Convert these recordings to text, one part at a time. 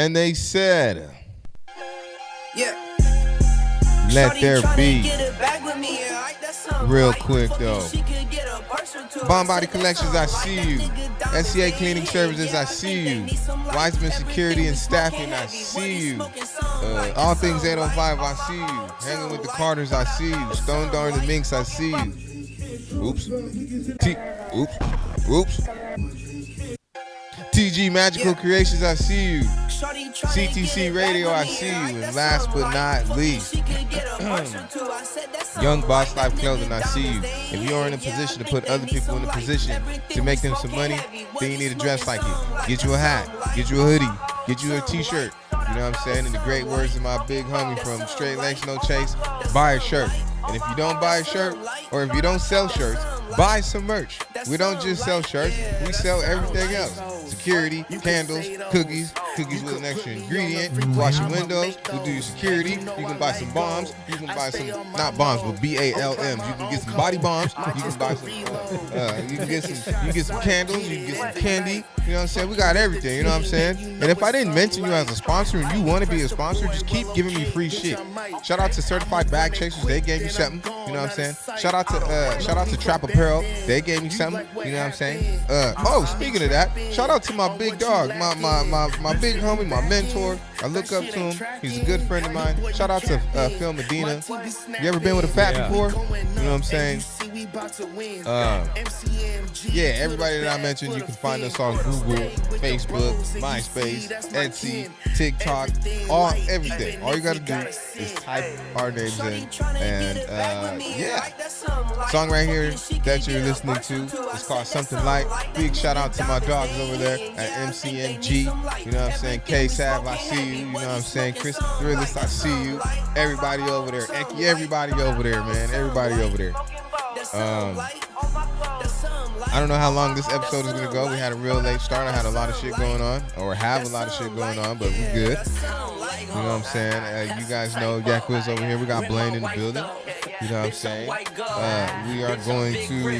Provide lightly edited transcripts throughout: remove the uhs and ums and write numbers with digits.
And they said, let there be. Real quick though. Bomb Body Collections, I see you. SCA Cleaning Services, I see you. Weissman Security and Staffing, I see you. All Things 805, I see you. Hanging with the Carters, I see you. Stone Darn the Minx, I see you. Oops. Oops. TG Magical Creations, I see you. CTC Radio, I see you. And last but not least, Young Boss Life Clothing, I see you. If you're in a position to put other people in a position to make them some money, then you need to dress like it. Get you a hat, get you a hoodie, get you a t-shirt. You know what I'm saying? In the great words of my big homie from Straight Legs No Chase, buy a shirt. And if you don't buy a shirt, or if you don't sell shirts, buy some merch. We don't just sell shirts, we sell everything else. Security, candles, cookies with an extra ingredient. Wash your windows, we'll do your security. You can buy some bombs, you can buy some, not bombs, but BALMs. You can get some body bombs, you can buy some, you can get some candles, you can get some candy. You know what I'm saying? We got everything, you know what I'm saying? And if I didn't mention you as a sponsor and you want to be a sponsor, just keep giving me free shit. Shout out to Certified Bag Chasers, they gave me something, you know what I'm saying? Shout out to Trap Apparel, they gave me something, you know what I'm saying? Speaking of that, shout out to my big dog, my big homie, my mentor. I look up to him. He's a good friend of mine. Shout out to Phil Medina. You ever been with a fat before? You know what I'm saying? Everybody that I mentioned, you can find us on Google, Facebook, MySpace, Etsy, TikTok, everything. All you gotta do is type our names in, and song right here that you're listening to is called Something Light. Big shout out to my dogs over there at MCMG. You know what I'm saying? K-Sav, I see you. You know what I'm saying? Chris the Thrillist, I see you. Everybody over there. Everybody over there, man. Everybody over there. I don't know how long this episode is going to go. We had a real late start. I had a lot of shit going on, or have a lot of shit going on, but we good. You know what I'm saying? You guys know Yak Wiz over here. We got Blaine in the building. You know what I'm saying? We are going to, we're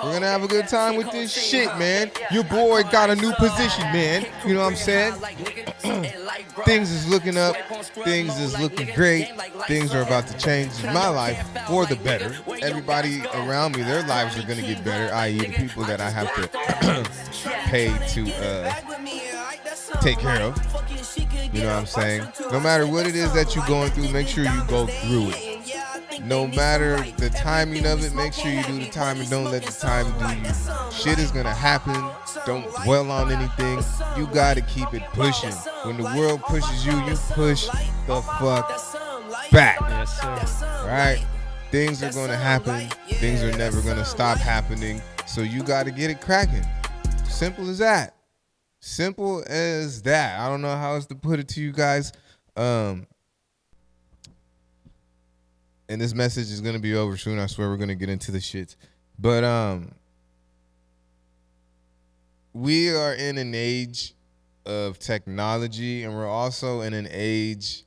going to have a good time with this shit, man. Your boy got a new position, man. You know what I'm saying? Things is looking up. Things is looking great. Things are about to change in my life for the better. Everybody around me, their lives are going to get better, i.e. the people that I have to pay to take care of. You know what I'm saying? No matter what it is that you're going through, make sure you go through it. No matter the timing of it, make sure you do the time and don't let the time do you. Shit is gonna happen. Don't dwell on anything. You gotta keep it pushing. When the world pushes you, you push the fuck back. Yes, sir. Right? Things are gonna happen. Things are never gonna stop happening. So you gotta get it cracking. Simple as that. Simple as that. I don't know how else to put it to you guys. And this message is going to be over soon. I swear we're going to get into the shit. But we are in an age of technology, and we're also in an age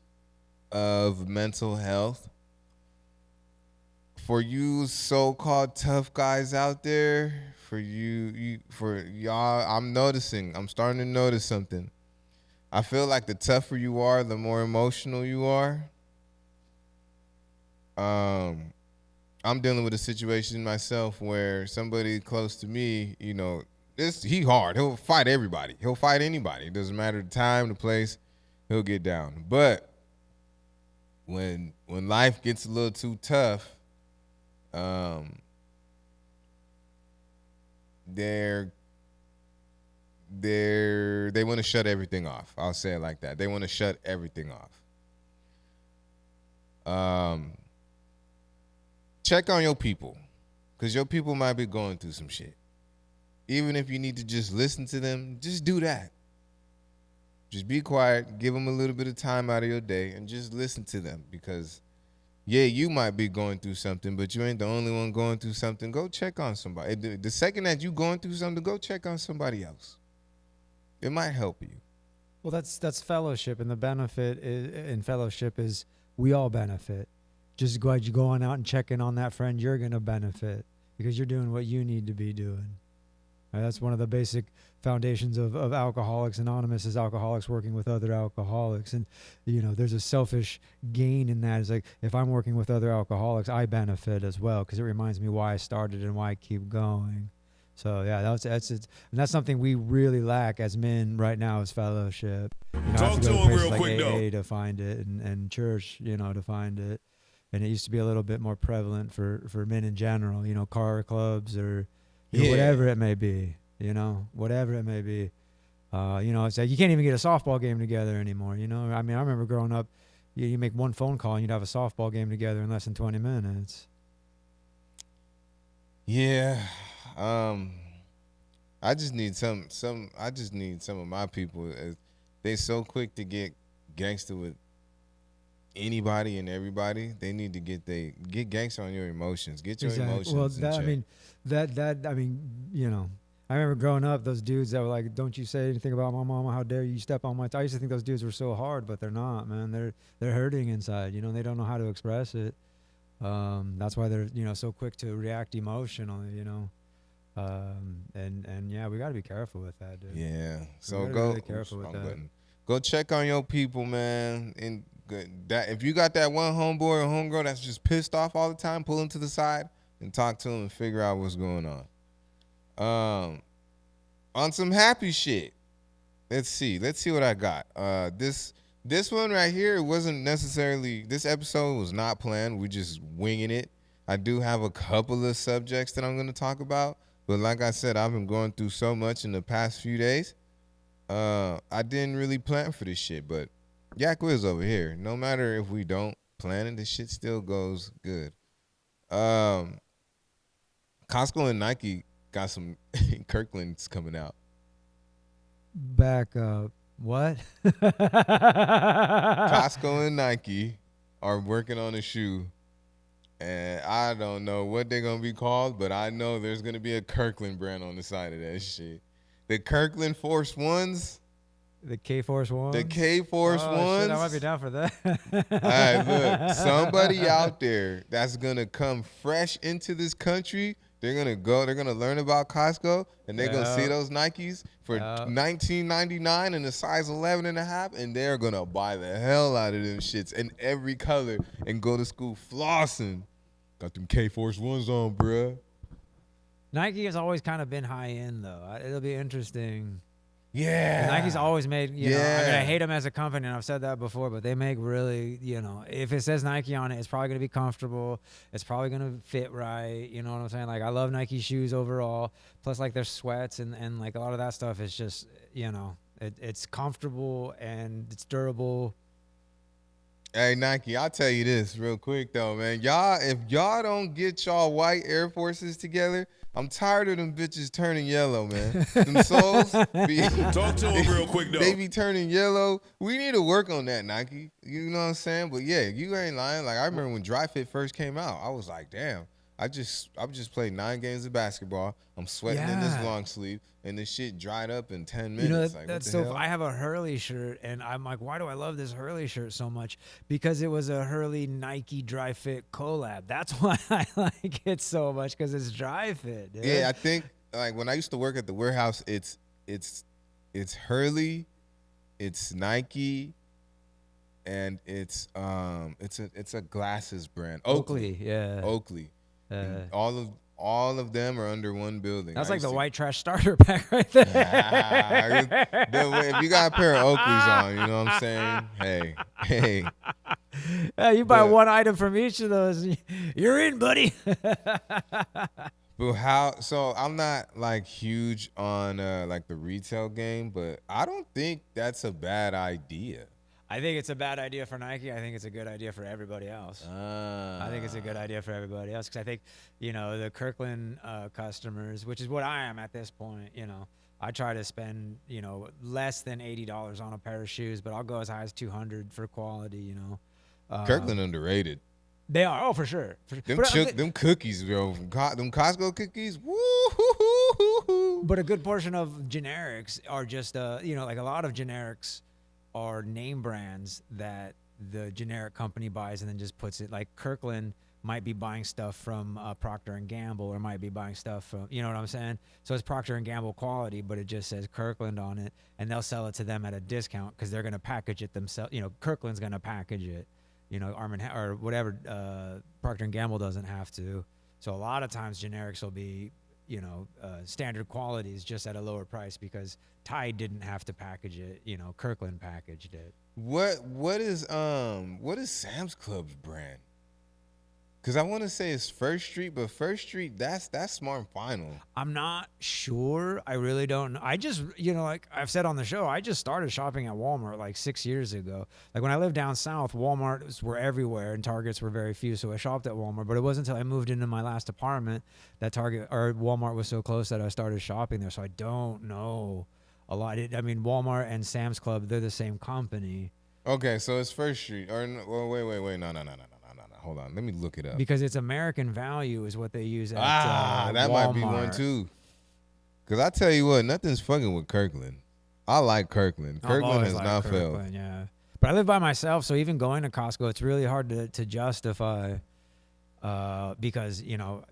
of mental health. For you so-called tough guys out there, for y'all, I'm starting to notice something. I feel like the tougher you are, the more emotional you are. I'm dealing with a situation myself where somebody close to me, you know, he hard. He'll fight everybody. He'll fight anybody. It doesn't matter the time, the place, he'll get down. But when life gets a little too tough, they want to shut everything off. I'll say it like that. They want to shut everything off. Check on your people, because your people might be going through some shit. Even if you need to just listen to them, just do that. Just be quiet, give them a little bit of time out of your day, and just listen to them. Because, yeah, you might be going through something, but you ain't the only one going through something. Go check on somebody. The second that you going through something, go check on somebody else. It might help you. Well, that's fellowship, and the benefit in fellowship is we all benefit. Just glad you're going out and checking on that friend, you're going to benefit because you're doing what you need to be doing. Right, that's one of the basic foundations of Alcoholics Anonymous is alcoholics working with other alcoholics. And, there's a selfish gain in that. It's like, if I'm working with other alcoholics, I benefit as well, because it reminds me why I started and why I keep going. So yeah, that's it, and that's something we really lack as men right now is fellowship. I have to go to places like AA to find it, and church, to find it. And it used to be a little bit more prevalent for men in general, car clubs or whatever it may be, whatever it may be. It's like you can't even get a softball game together anymore. I remember growing up, you make one phone call and you'd have a softball game together in less than 20 minutes. Yeah. I just need some of my people. They so quick to get gangster with anybody and everybody. They need to get gangster on your emotions. Get your emotions. Well, in check. I remember growing up, those dudes that were like, "Don't you say anything about my mama? How dare you step on my I used to think those dudes were so hard, but they're not, man. They're hurting inside. They don't know how to express it. That's why they're so quick to react emotionally. And yeah, we got to be careful with that, dude. Yeah. So go. Be careful with that. Button. Go check on your people, man. And that if you got that one homeboy or homegirl that's just pissed off all the time, pull them to the side and talk to them and figure out what's going on. On some happy shit. Let's see what I got. This one right here wasn't necessarily. This episode was not planned. We're just winging it. I do have a couple of subjects that I'm going to talk about. But like I said, I've been going through so much in the past few days. I didn't really plan for this shit, but Yak Wiz over here. No matter if we don't plan it, this shit still goes good. Costco and Nike got some Kirklands coming out. Back up. What? Costco and Nike are working on a shoe. And I don't know what they're going to be called, but I know there's going to be a Kirkland brand on the side of that shit. The Kirkland Force Ones. The K-Force Ones? The K-Force Ones. Shit, I might be down for that. All right, look. Somebody out there that's going to come fresh into this country, they're going to learn about Costco, and they're going to see those Nikes for $19.99 in a size 11.5, and they're going to buy the hell out of them shits in every color and go to school flossing. Got them K-Force Ones on, bruh. Nike has always kind of been high end, though. It'll be interesting. Yeah. And Nike's always made, I hate them as a company, and I've said that before, but they make really, if it says Nike on it, it's probably going to be comfortable. It's probably going to fit right. You know what I'm saying? Like, I love Nike shoes overall. Plus, like, their sweats and like, a lot of that stuff is just, it's comfortable and it's durable. Hey, Nike, I'll tell you this real quick, though, man. If y'all don't get y'all white Air Forces together, I'm tired of them bitches turning yellow, man. Them soles be talk to them real quick, though. They be turning yellow. We need to work on that, Nike. You know what I'm saying? But yeah, you ain't lying. Like, I remember when Dry Fit first came out, I was like, damn. I just played 9 games of basketball. I'm sweating in this long sleeve, and this shit dried up in 10 minutes. That's so. I have a Hurley shirt, and I'm like, why do I love this Hurley shirt so much? Because it was a Hurley Nike Dry Fit collab. That's why I like it so much, because it's Dry Fit. Dude. Yeah, I think like when I used to work at the warehouse, it's Hurley, it's Nike, and it's a glasses brand. Oakley. Yeah. Oakley. All of them are under one building. That's like the white trash starter pack right there. If you got a pair of Oakleys on, you know what I'm saying? Hey. Yeah, you buy one item from each of those, you're in, buddy. But so I'm not like huge on like the retail game, but I don't think that's a bad idea. I think it's a bad idea for Nike. I think it's a good idea for everybody else. I think it's a good idea for everybody else, because I think, the Kirkland customers, which is what I am at this point, I try to spend, less than $80 on a pair of shoes, but I'll go as high as $200 for quality, Kirkland underrated. They are, for sure. Them cookies, bro. Them Costco cookies, woo. But a good portion of generics are just, like a lot of generics are name brands that the generic company buys and then just puts it. Like Kirkland might be buying stuff from Procter and Gamble, or might be buying stuff from, you know what I'm saying? So it's Procter and Gamble quality, but it just says Kirkland on it, and they'll sell it to them at a discount because they're gonna package it themselves. You know, Kirkland's gonna package it. You know, or whatever. Procter and Gamble doesn't have to. So a lot of times generics will be, you know, standard qualities just at a lower price because Tide didn't have to package it. You know, Kirkland packaged it. What is Sam's Club's brand? Because I want to say it's First Street, but First Street, that's Smart and Final. I'm not sure. I really don't know. I just, you know, like I've said on the show, I just started shopping at Walmart like 6 years ago. Like when I lived down south, Walmarts were everywhere and Targets were very few. So I shopped at Walmart. But it wasn't until I moved into my last apartment that Walmart was so close that I started shopping there. So I don't know a lot. I mean, Walmart and Sam's Club, they're the same company. Okay, so it's First Street. Or wait. No. Hold on. Let me look it up. Because it's American Value is what they use at that Walmart. might be one too. Because I tell you what, nothing's fucking with Kirkland. I like Kirkland. Kirkland has not failed. Yeah. But I live by myself, so even going to Costco, it's really hard to justify because, you know,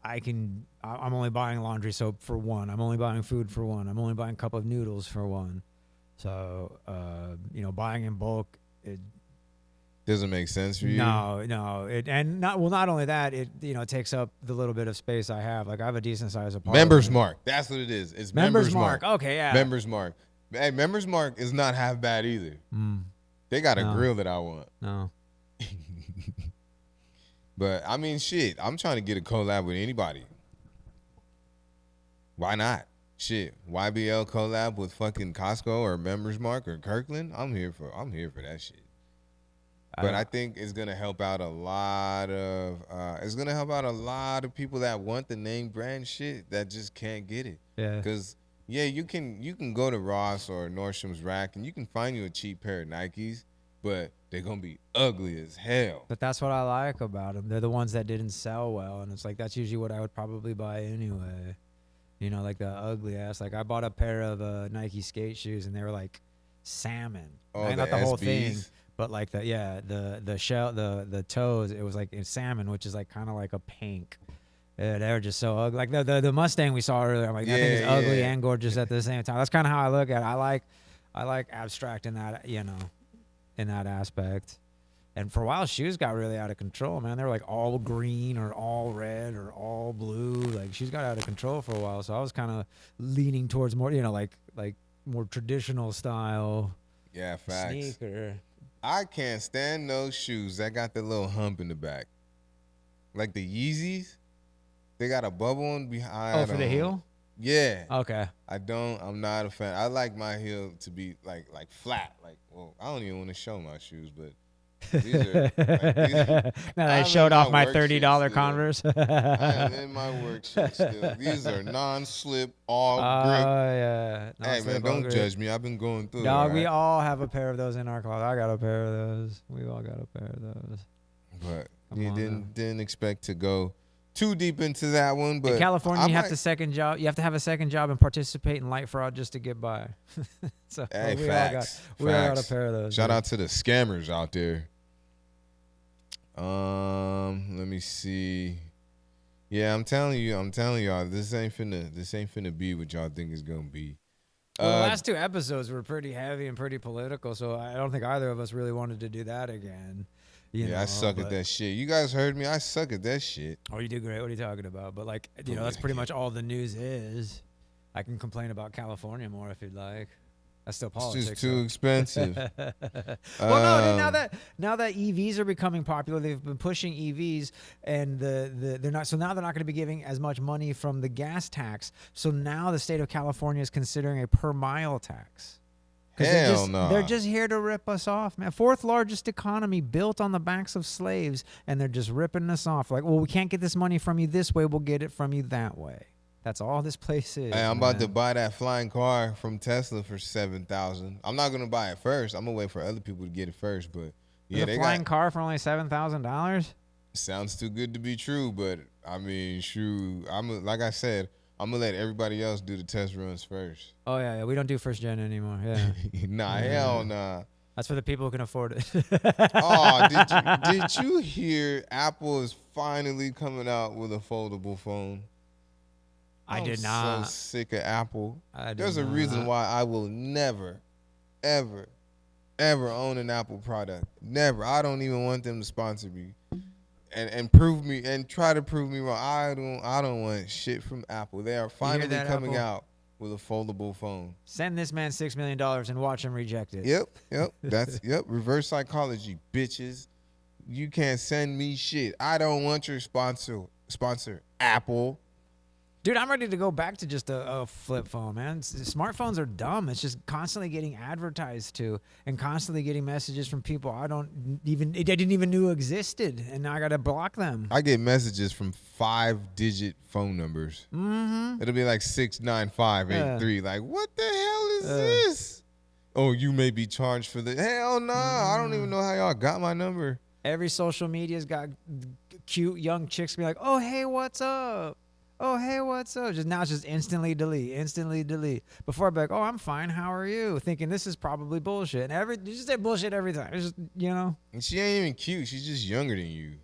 I'm only buying laundry soap for one. I'm only buying food for one. I'm only buying a cup of noodles for one. So, you know, buying in bulk, it doesn't make sense for you. No. Not only that, it, you know, it takes up the little bit of space I have. Like I have a decent sized apartment. Members Mark. That's what it is. It's Members Mark. Okay, yeah. Members Mark. Hey, Members Mark is not half bad either. They got a grill that I want. No. But I mean, shit, I'm trying to get a collab with anybody. Why not? Shit, YBL collab with fucking Costco or Members Mark or Kirkland. I'm here for that shit. But I think it's gonna help out a lot of people that want the name brand shit that just can't get it. Yeah. Because you can go to Ross or Nordstrom's Rack and you can find you a cheap pair of Nikes, but they're gonna be ugly as hell. But that's what I like about them. They're the ones that didn't sell well, and it's like that's usually what I would probably buy anyway. You know, like the ugly ass. Like I bought a pair of Nike skate shoes, and they were like salmon. Oh, not the whole SBs? thing. But like the shell, the toes, it was like in salmon, which is like kind of like a pink. Yeah, they were just so ugly. Like the Mustang we saw earlier, I'm like, that thing is ugly and gorgeous at the same time. That's kind of how I look at it. I like abstract in that, you know, in that aspect. And for a while, shoes got really out of control, man. They were like all green or all red or all blue. Like shoes got out of control for a while. So I was kind of leaning towards more, you know, like more traditional style. Yeah, facts. Sneaker. I can't stand those shoes that got the little hump in the back. Like the Yeezys, they got a bubble in behind. Oh, for the heel? Yeah. Okay. I'm not a fan. I like my heel to be like flat. Like, well, I don't even want to show my shoes, but these are now I showed off my $30 Converse. I am in my work shit still. These are non-slip, all grip. Oh, yeah. Hey, man, don't judge me. I've been going through it. Dog, we all have a pair of those in our closet. I got a pair of those. We all got a pair of those. But you didn't expect to go too deep into that one. But in California, you have to have a second job and participate in light fraud just to get by. So hey, we facts. all got a pair of those. Shout out to the scammers out there. Let me see. Yeah, I'm telling y'all, this ain't finna be what y'all think it's gonna be. Well, the last two episodes were pretty heavy and pretty political, so I don't think either of us really wanted to do that again. I suck at that shit. You guys heard me. I suck at that shit. Oh, you do great. What are you talking about? But like, you know, that's pretty much all the news is. I can complain about California more if you'd like. That's still politics. It's just too expensive. Well, no. Now that EVs are becoming popular, they've been pushing EVs, and they're not. So now they're not going to be giving as much money from the gas tax. So now the state of California is considering a per mile tax. Hell no. They're just here to rip us off, man. Fourth largest economy built on the backs of slaves, and they're just ripping us off. Like, well, we can't get this money from you this way. We'll get it from you that way. That's all this place is. Hey, I'm about to buy that flying car from Tesla for $7,000. I'm not gonna buy it first. I'm gonna wait for other people to get it first. But yeah, they flying car for only $7,000. Sounds too good to be true. But I mean, shoot, like I said, I'm gonna let everybody else do the test runs first. Oh yeah, we don't do first gen anymore. Yeah. Hell nah. That's for the people who can afford it. Oh, did you hear Apple is finally coming out with a foldable phone? I I'm did not. so sick of Apple. I did There's a reason not. why I will never, ever, ever own an Apple product. Never. I don't even want them to sponsor me and prove me and try to prove me wrong. I don't want shit from Apple. They are finally that, coming Apple? out with a foldable phone. Send this man $6 million and watch him reject it. Yep. Yep. Reverse psychology, bitches. You can't send me shit. I don't want your sponsor, Apple. Dude, I'm ready to go back to just a flip phone, man. Smartphones are dumb. It's just constantly getting advertised to and constantly getting messages from people I didn't even know existed, and now I got to block them. I get messages from 5-digit phone numbers. Mm-hmm. It'll be like 69583. Like, what the hell is this? Oh, you may be charged for the hell no. I don't even know how y'all got my number. Every social media's got cute young chicks be like, "Oh, hey, what's up? Oh, hey, what's up?" Now it's just instantly delete. Before I'd be like, "Oh, I'm fine. How are you?" Thinking this is probably bullshit. And you just say bullshit every time. It's just, And she ain't even cute. She's just younger than you.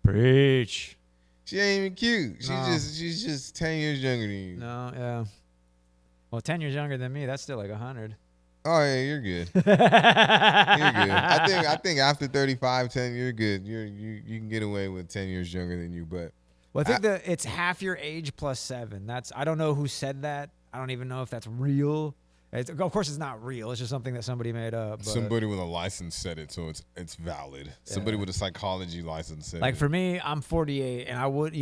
Preach. She ain't even cute. No. She's just 10 years younger than you. No, yeah. Well, 10 years younger than me. That's still like 100. Oh yeah, you're good. You're good. I think after 35, 10, you're good. You can get away with 10 years younger than you, but. Well, I think that it's half your age plus 7. I don't know who said that. I don't even know if that's real. Of course, it's not real. It's just something that somebody made up. But somebody with a license said it, so it's valid. Yeah. Somebody with a psychology license said it. Like for me, I'm 48, and I would,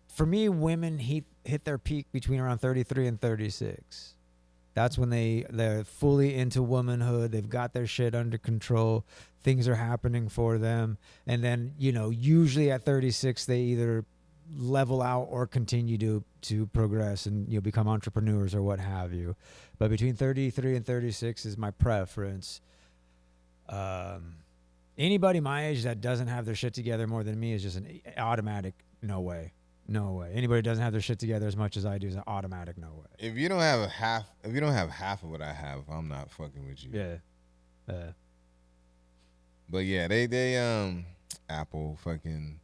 for me, women hit their peak between around 33 and 36. That's when they're fully into womanhood. They've got their shit under control. Things are happening for them. And then, usually at 36, they either level out or continue to progress and become entrepreneurs or what have you. But between 33 and 36 is my preference. Anybody my age that doesn't have their shit together more than me is just an automatic no way. No way. Anybody who doesn't have their shit together as much as I do is an automatic no way. If you don't have half of what I have, I'm not fucking with you. Yeah. But yeah, they Apple fucking.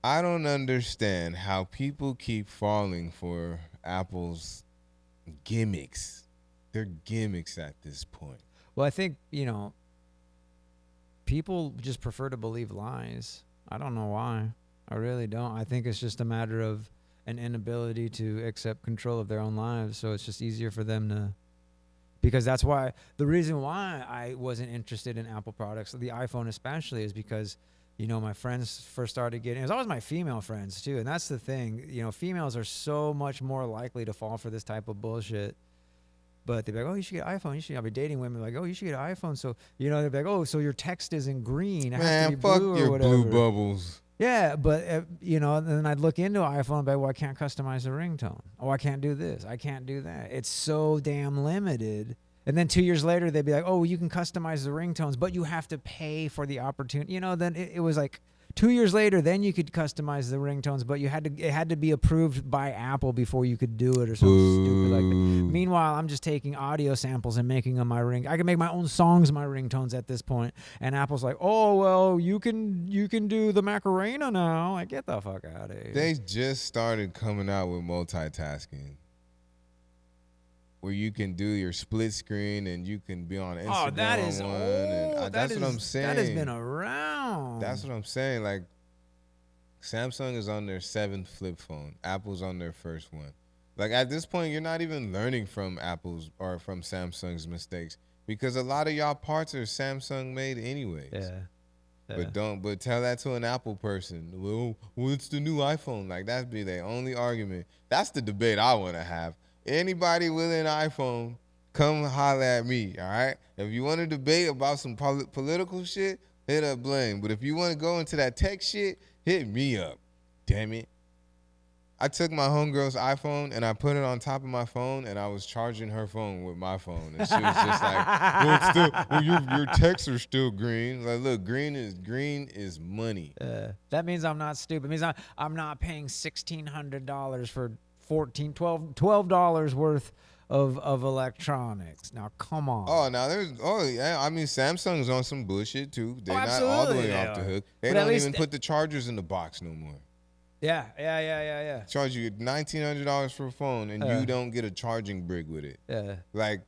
I don't understand how people keep falling for Apple's gimmicks. They're gimmicks at this point. Well, I think, people just prefer to believe lies. I don't know why. I really don't. I think it's just a matter of an inability to accept control of their own lives. So it's just easier for them to, because that's why the reason why I wasn't interested in Apple products, the iPhone especially, is because, my friends first started getting, it was always my female friends too. And that's the thing, females are so much more likely to fall for this type of bullshit. But they'd be like, "Oh, you should get an iPhone. I'll be dating women like, "Oh, you should get an iPhone." So, they'd be like, "Oh, so your text isn't green. It has to be fuck blue your or whatever." blue bubbles. Yeah, but, and then I'd look into an iPhone and be like, "Well, I can't customize the ringtone. Oh, I can't do this. I can't do that." It's so damn limited. And then 2 years later, they'd be like, "Oh, you can customize the ringtones, but you have to pay for the opportunity." Then it was like 2 years later, then you could customize the ringtones, but it had to be approved by Apple before you could do it or something stupid like that. Meanwhile, I'm just taking audio samples and making them my ring. I can make my own songs my ringtones at this point. And Apple's like, "Oh, well, you can do the Macarena now." Like, get the fuck out of here. They just started coming out with multitasking, where you can do your split screen and you can be on Instagram. Oh, that is on one. old. That's what I'm saying. That has been around. That's what I'm saying. Like, Samsung is on their 7th flip phone. Apple's on their first one. Like, at this point, you're not even learning from Apple's or from Samsung's mistakes, because a lot of y'all parts are Samsung made anyways. Yeah. But tell that to an Apple person. Well, it's the new iPhone. Like, that'd be their only argument. That's the debate I want to have. Anybody with an iPhone, come holler at me, all right? If you want to debate about some political shit, hit up Blaine. But if you want to go into that tech shit, hit me up. Damn it. I took my homegirl's iPhone and I put it on top of my phone, and I was charging her phone with my phone. And she was just like, well, your texts are still green. Like, look, green is money. That means I'm not stupid. It means I'm not paying $1,600 for $12 worth of electronics. Now, come on. Oh, now yeah. I mean, Samsung's on some bullshit too. They're not all the absolutely way they off the are. hook. They But at don't least even put the chargers in the box no more. Yeah. Charge you $1,900 for a phone, and you don't get a charging brick with it. Yeah. Like,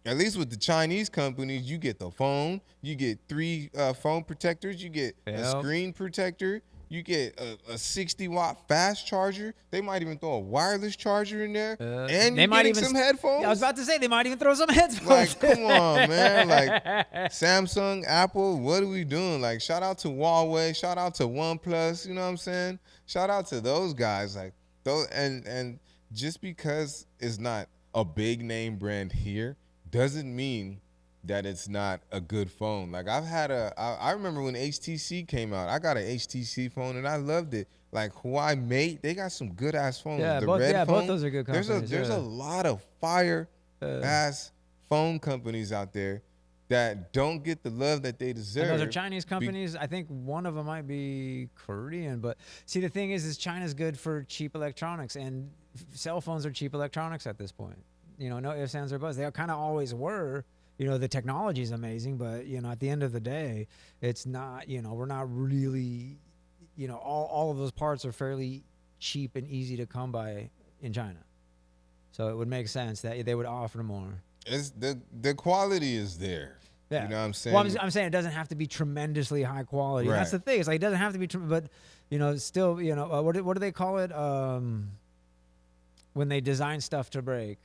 at least with the Chinese companies, you get the phone, you get 3 phone protectors, you get a screen protector, you get a 60-watt fast charger. They might even throw a wireless charger in there, and they you're might getting even some headphones. I was about to say they might even throw some headphones. Like, come on, man. Like, Samsung, Apple, what are we doing? Like, shout out to Huawei, shout out to OnePlus. You know what I'm saying? Shout out to those guys. Like, those, and just because it's not a big name brand here doesn't mean that it's not a good phone. Like, I remember when HTC came out, I got an HTC phone and I loved it. Like, Huawei Mate, they got some good ass phones. Yeah, the both, Red phone, both those are good companies. There's a lot of fire ass phone companies out there that don't get the love that they deserve. And those are Chinese companies. I think one of them might be Korean. But see, the thing is China's good for cheap electronics, and cell phones are cheap electronics at this point. You know, no ifs, ands, or buts. They kind of always were. You know, the technology is amazing, but, you know, at the end of the day, it's not, you know, we're not really, you know, all of those parts are fairly cheap and easy to come by in China. So it would make sense that they would offer more. It's the quality is there. Yeah. You know what I'm saying? Well, I'm saying it doesn't have to be tremendously high quality. Right. That's the thing. It's like it doesn't have to be, but, you know, still, you know, what do they call it when they design stuff to break?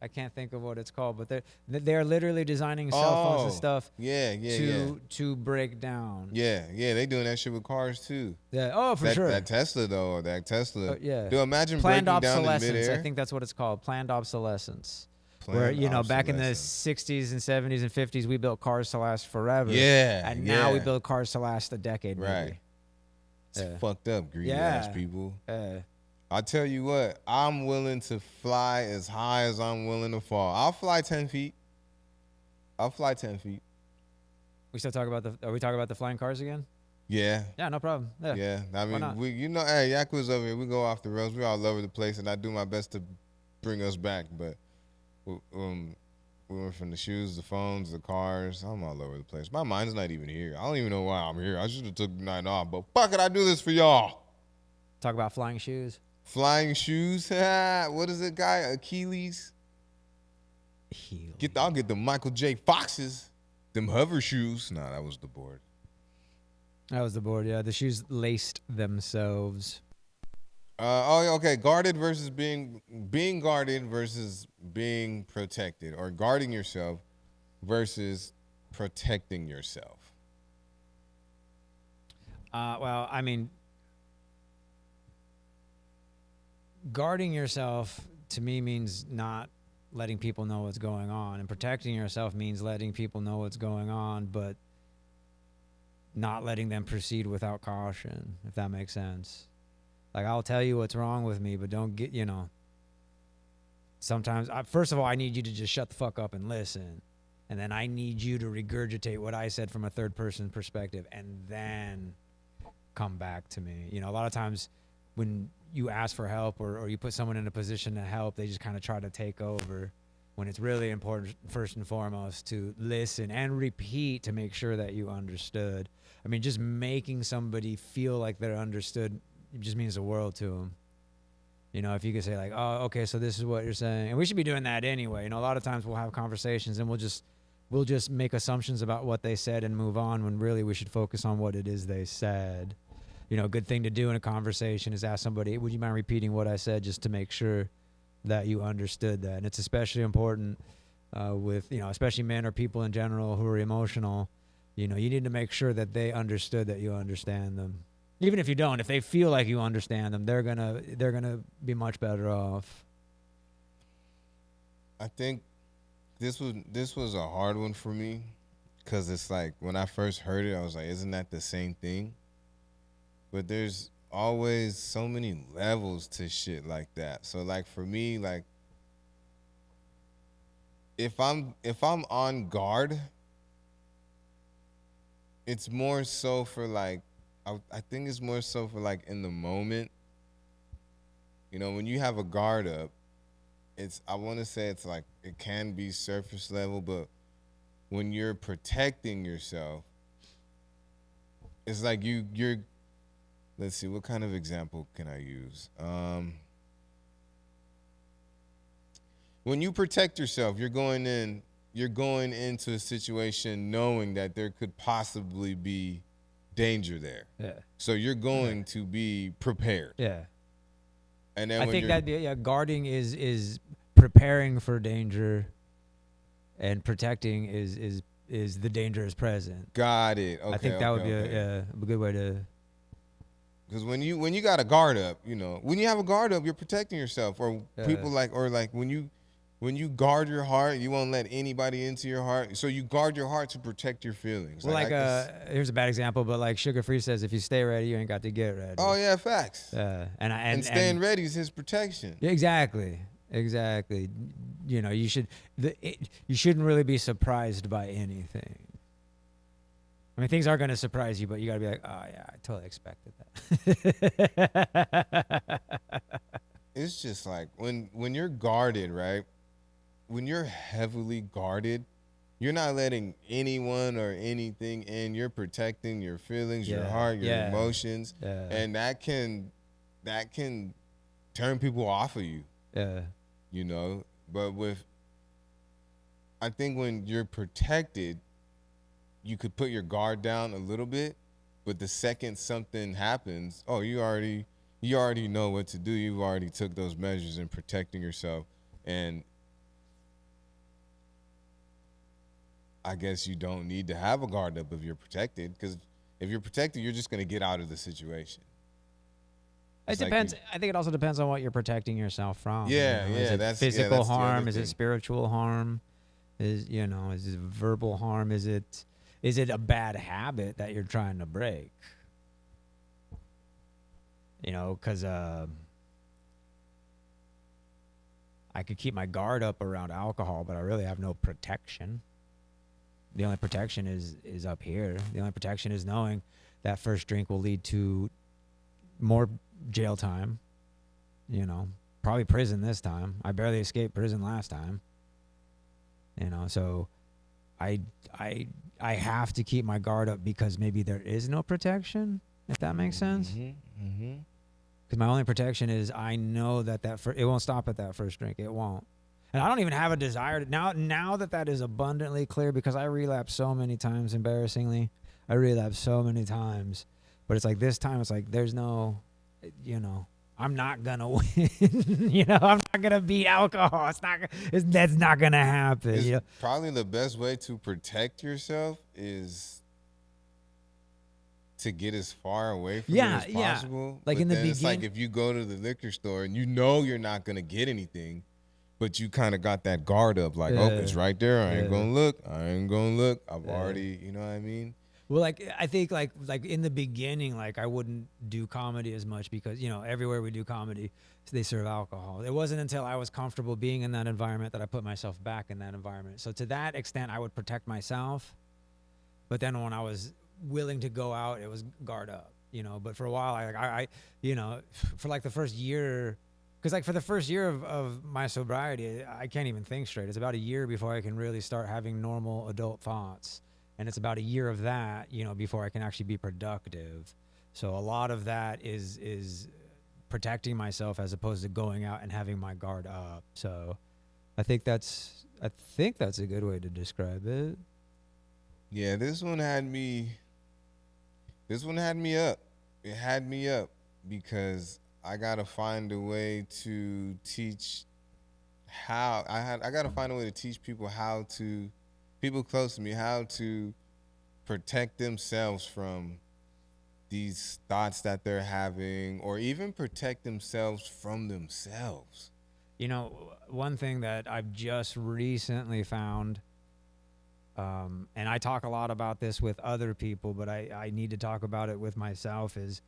I can't think of what it's called, but they're literally designing cell phones and stuff. To break down. Yeah, they doing that shit with cars too. Yeah, for sure. That Tesla though, yeah. Do imagine planned breaking down in obsolescence. midair. I think that's what it's called. Planned obsolescence. Where, you know, back in the 60s and 70s and 50s, we built cars to last forever. Yeah. And now we build cars to last a decade. Right. Maybe. It's fucked up, greedy ass people. I tell you what, I'm willing to fly as high as I'm willing to fall. I'll fly 10 feet. We still talk about are we talking about the flying cars again? Yeah. Yeah, no problem. Yeah. I mean, hey, Yaku's over here. We go off the rails. We all over the place, and I do my best to bring us back. But we went from the shoes, the phones, the cars. I'm all over the place. My mind's not even here. I don't even know why I'm here. I should have took the night off. But fuck it, I do this for y'all. Talk about flying shoes. Flying shoes. What is it, guy? Achilles. I'll get the Michael J. Foxes. Them hover shoes. Nah, that was the board. That was the board, yeah. The shoes laced themselves. Okay. Guarded versus being guarded versus being protected, or guarding yourself versus protecting yourself. Well, I mean, guarding yourself to me means not letting people know what's going on, and protecting yourself means letting people know what's going on, but not letting them proceed without caution, if that makes sense. Like, I'll tell you what's wrong with me, but don't get, you know, sometimes, first of all, I need you to just shut the fuck up and listen. And then I need you to regurgitate what I said from a third person perspective and then come back to me. You know, a lot of times when you ask for help or you put someone in a position to help, they just kind of try to take over, when it's really important, first and foremost, to listen and repeat to make sure that you understood. I mean, just making somebody feel like they're understood, it just means the world to them. You know, if you could say like, oh, okay, so this is what you're saying. And we should be doing that anyway. You know, a lot of times we'll have conversations and we'll just make assumptions about what they said and move on, when really we should focus on what it is they said. You know, a good thing to do in a conversation is ask somebody, would you mind repeating what I said, just to make sure that you understood that. And it's especially important with, you know, especially men or people in general who are emotional. You know, you need to make sure that they understood that you understand them. Even if you don't, if they feel like you understand them, they're gonna be much better off. I think this was a hard one for me, because it's like, when I first heard it, I was like, isn't that the same thing? But there's always so many levels to shit like that. So like, for me, like, if I'm on guard, it's more so for like, I think it's more so for like in the moment. You know, when you have a guard up, I want to say it's like it can be surface level, but when you're protecting yourself, it's like you're. Let's see, what kind of example can I use? When you protect yourself, you're going into a situation knowing that there could possibly be danger there. Yeah. So you're going to be prepared. Yeah. And then I when think you're, that guarding is preparing for danger, and protecting is the danger is present. got it. Okay, I think that would be okay. a good way to. Because when you got a guard up, when you have a guard up, you're protecting yourself. Or people like when you guard your heart, you won't let anybody into your heart. So you guard your heart to protect your feelings. Well, here's a bad example, but like Sugar Free says, if you stay ready, you ain't got to get ready. Oh yeah, facts. And staying ready is his protection. Exactly. You shouldn't really be surprised by anything. I mean, things are going to surprise you, but you got to be like, oh yeah, I totally expected that. It's just like when you're guarded, right? When you're heavily guarded, you're not letting anyone or anything in. You're protecting your feelings, your heart, your emotions, and that can turn people off of you. Yeah. But I think when you're protected, you could put your guard down a little bit, but the second something happens, you already know what to do. You've already took those measures in protecting yourself, and I guess you don't need to have a guard up if you're protected, because if you're protected, you're just going to get out of the situation. It depends. I think it also depends on what you're protecting yourself from. Yeah, Is it that's physical harm? Is thing. it spiritual harm? Is it verbal harm? Is it a bad habit that you're trying to break? Because I could keep my guard up around alcohol, but I really have no protection. The only protection is up here. The only protection is knowing that first drink will lead to more jail time. Probably prison this time. I barely escaped prison last time. So I have to keep my guard up because maybe there is no protection, if that makes sense. Mm-hmm. Because my only protection is I know that it won't stop at that first drink. It won't. And I don't even have a desire to, now that is abundantly clear, because I relapsed so many times, embarrassingly. I relapsed so many times. But it's like this time, it's like there's no, I'm not going to win. I'm not going to beat alcohol. That's not going to happen. Probably the best way to protect yourself is to get as far away from it as possible. Like in the beginning, it's like if you go to the liquor store and you're not going to get anything, but you kind of got that guard up, like, it's right there. I ain't going to look. I've already, you know what I mean? Well, I think like in the beginning, I wouldn't do comedy as much because, everywhere we do comedy, they serve alcohol. It wasn't until I was comfortable being in that environment that I put myself back in that environment. So to that extent, I would protect myself. But then when I was willing to go out, it was guard up, But for a while, for the first year, because for the first year of my sobriety, I can't even think straight. It's about a year before I can really start having normal adult thoughts. And it's about a year of that, before I can actually be productive. So a lot of that is protecting myself as opposed to going out and having my guard up. So I think that's a good way to describe it. Yeah, this one had me up. It had me up because I gotta find a way to teach people close to me how to protect themselves from these thoughts that they're having, or even protect themselves from themselves. One thing that I've just recently found, and I talk a lot about this with other people, but I need to talk about it with myself, is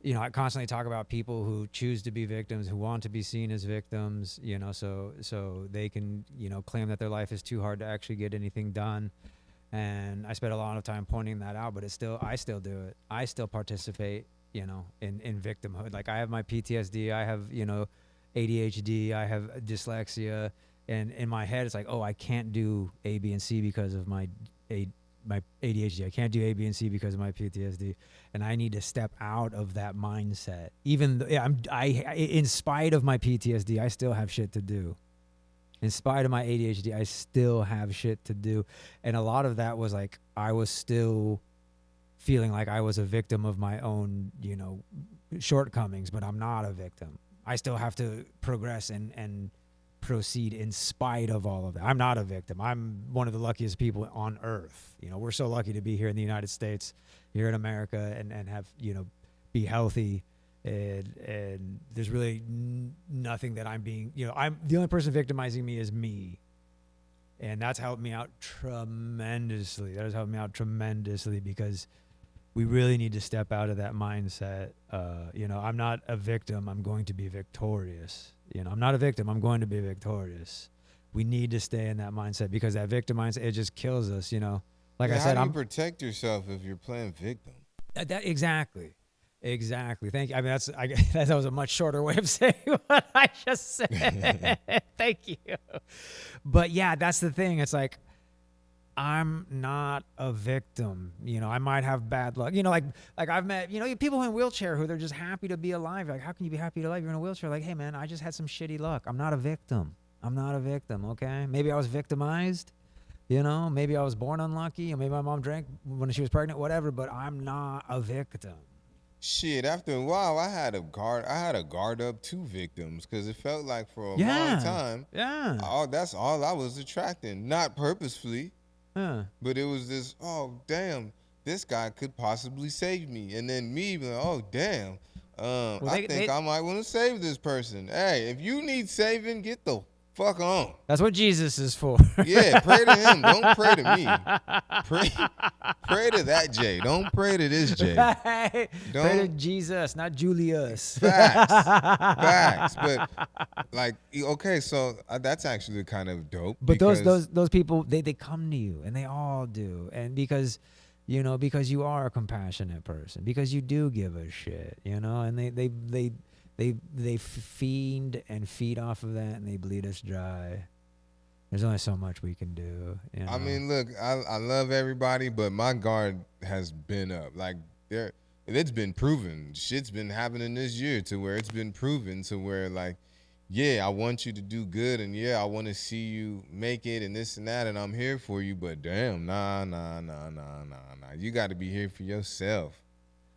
I constantly talk about people who choose to be victims, who want to be seen as victims, so they can, claim that their life is too hard to actually get anything done. And I spent a lot of time pointing that out, but I still do it. I still participate, in victimhood. Like I have my PTSD. I have, ADHD, I have dyslexia, and in my head it's like, oh, I can't do A, B, and C because of my ADHD. I can't do A, B, and C because of my PTSD, and I need to step out of that mindset. Even though, in spite of my PTSD, I still have shit to do. In spite of my ADHD, I still have shit to do, and a lot of that was like I was still feeling like I was a victim of my own, shortcomings, but I'm not a victim. I still have to progress and proceed in spite of all of that. I'm not a victim. I'm one of the luckiest people on earth. We're so lucky to be here in the United States, here in America, and have, be healthy. And there's really nothing that I'm being, I'm the only person victimizing me is me. And that's helped me out tremendously. That has helped me out tremendously because we really need to step out of that mindset. I'm not a victim. I'm going to be victorious. I'm not a victim. I'm going to be victorious. We need to stay in that mindset because that victim mindset, it just kills us, Like I said, how do you protect yourself if you're playing victim? Exactly. Thank you. I mean, that was a much shorter way of saying what I just said. Thank you. But yeah, that's the thing. It's like, I'm not a victim. I might have bad luck. Like I've met, people in a wheelchair who they're just happy to be alive. Like, how can you be happy to live? You're in a wheelchair. Like, hey man, I just had some shitty luck. I'm not a victim. Okay. Maybe I was victimized. Maybe I was born unlucky, or maybe my mom drank when she was pregnant, whatever, but I'm not a victim. Shit, after a while, I had a guard up 2 victims because it felt like for a long time, that's all I was attracting. Not purposefully, but it was this, oh, damn, this guy could possibly save me. And then me being like, oh, damn, I think I might want to save this person. Hey, if you need saving, get the fuck on. That's what Jesus is for. Yeah, pray to him. Don't pray to me. Pray to that Jay. Don't pray to this Jay. Pray to Jesus, not Julius. Facts. But like, okay, so that's actually kind of dope. But those people, they come to you, and they all do, and because you are a compassionate person, because you do give a shit, and they fiend and feed off of that, and they bleed us dry. There's only so much we can do. I mean, look, I love everybody, but my guard has been up. Like, it's been proven. Shit's been happening this year to where it's been proven to where, like, yeah, I want you to do good, and yeah, I want to see you make it and this and that, and I'm here for you, but damn, nah. You got to be here for yourself.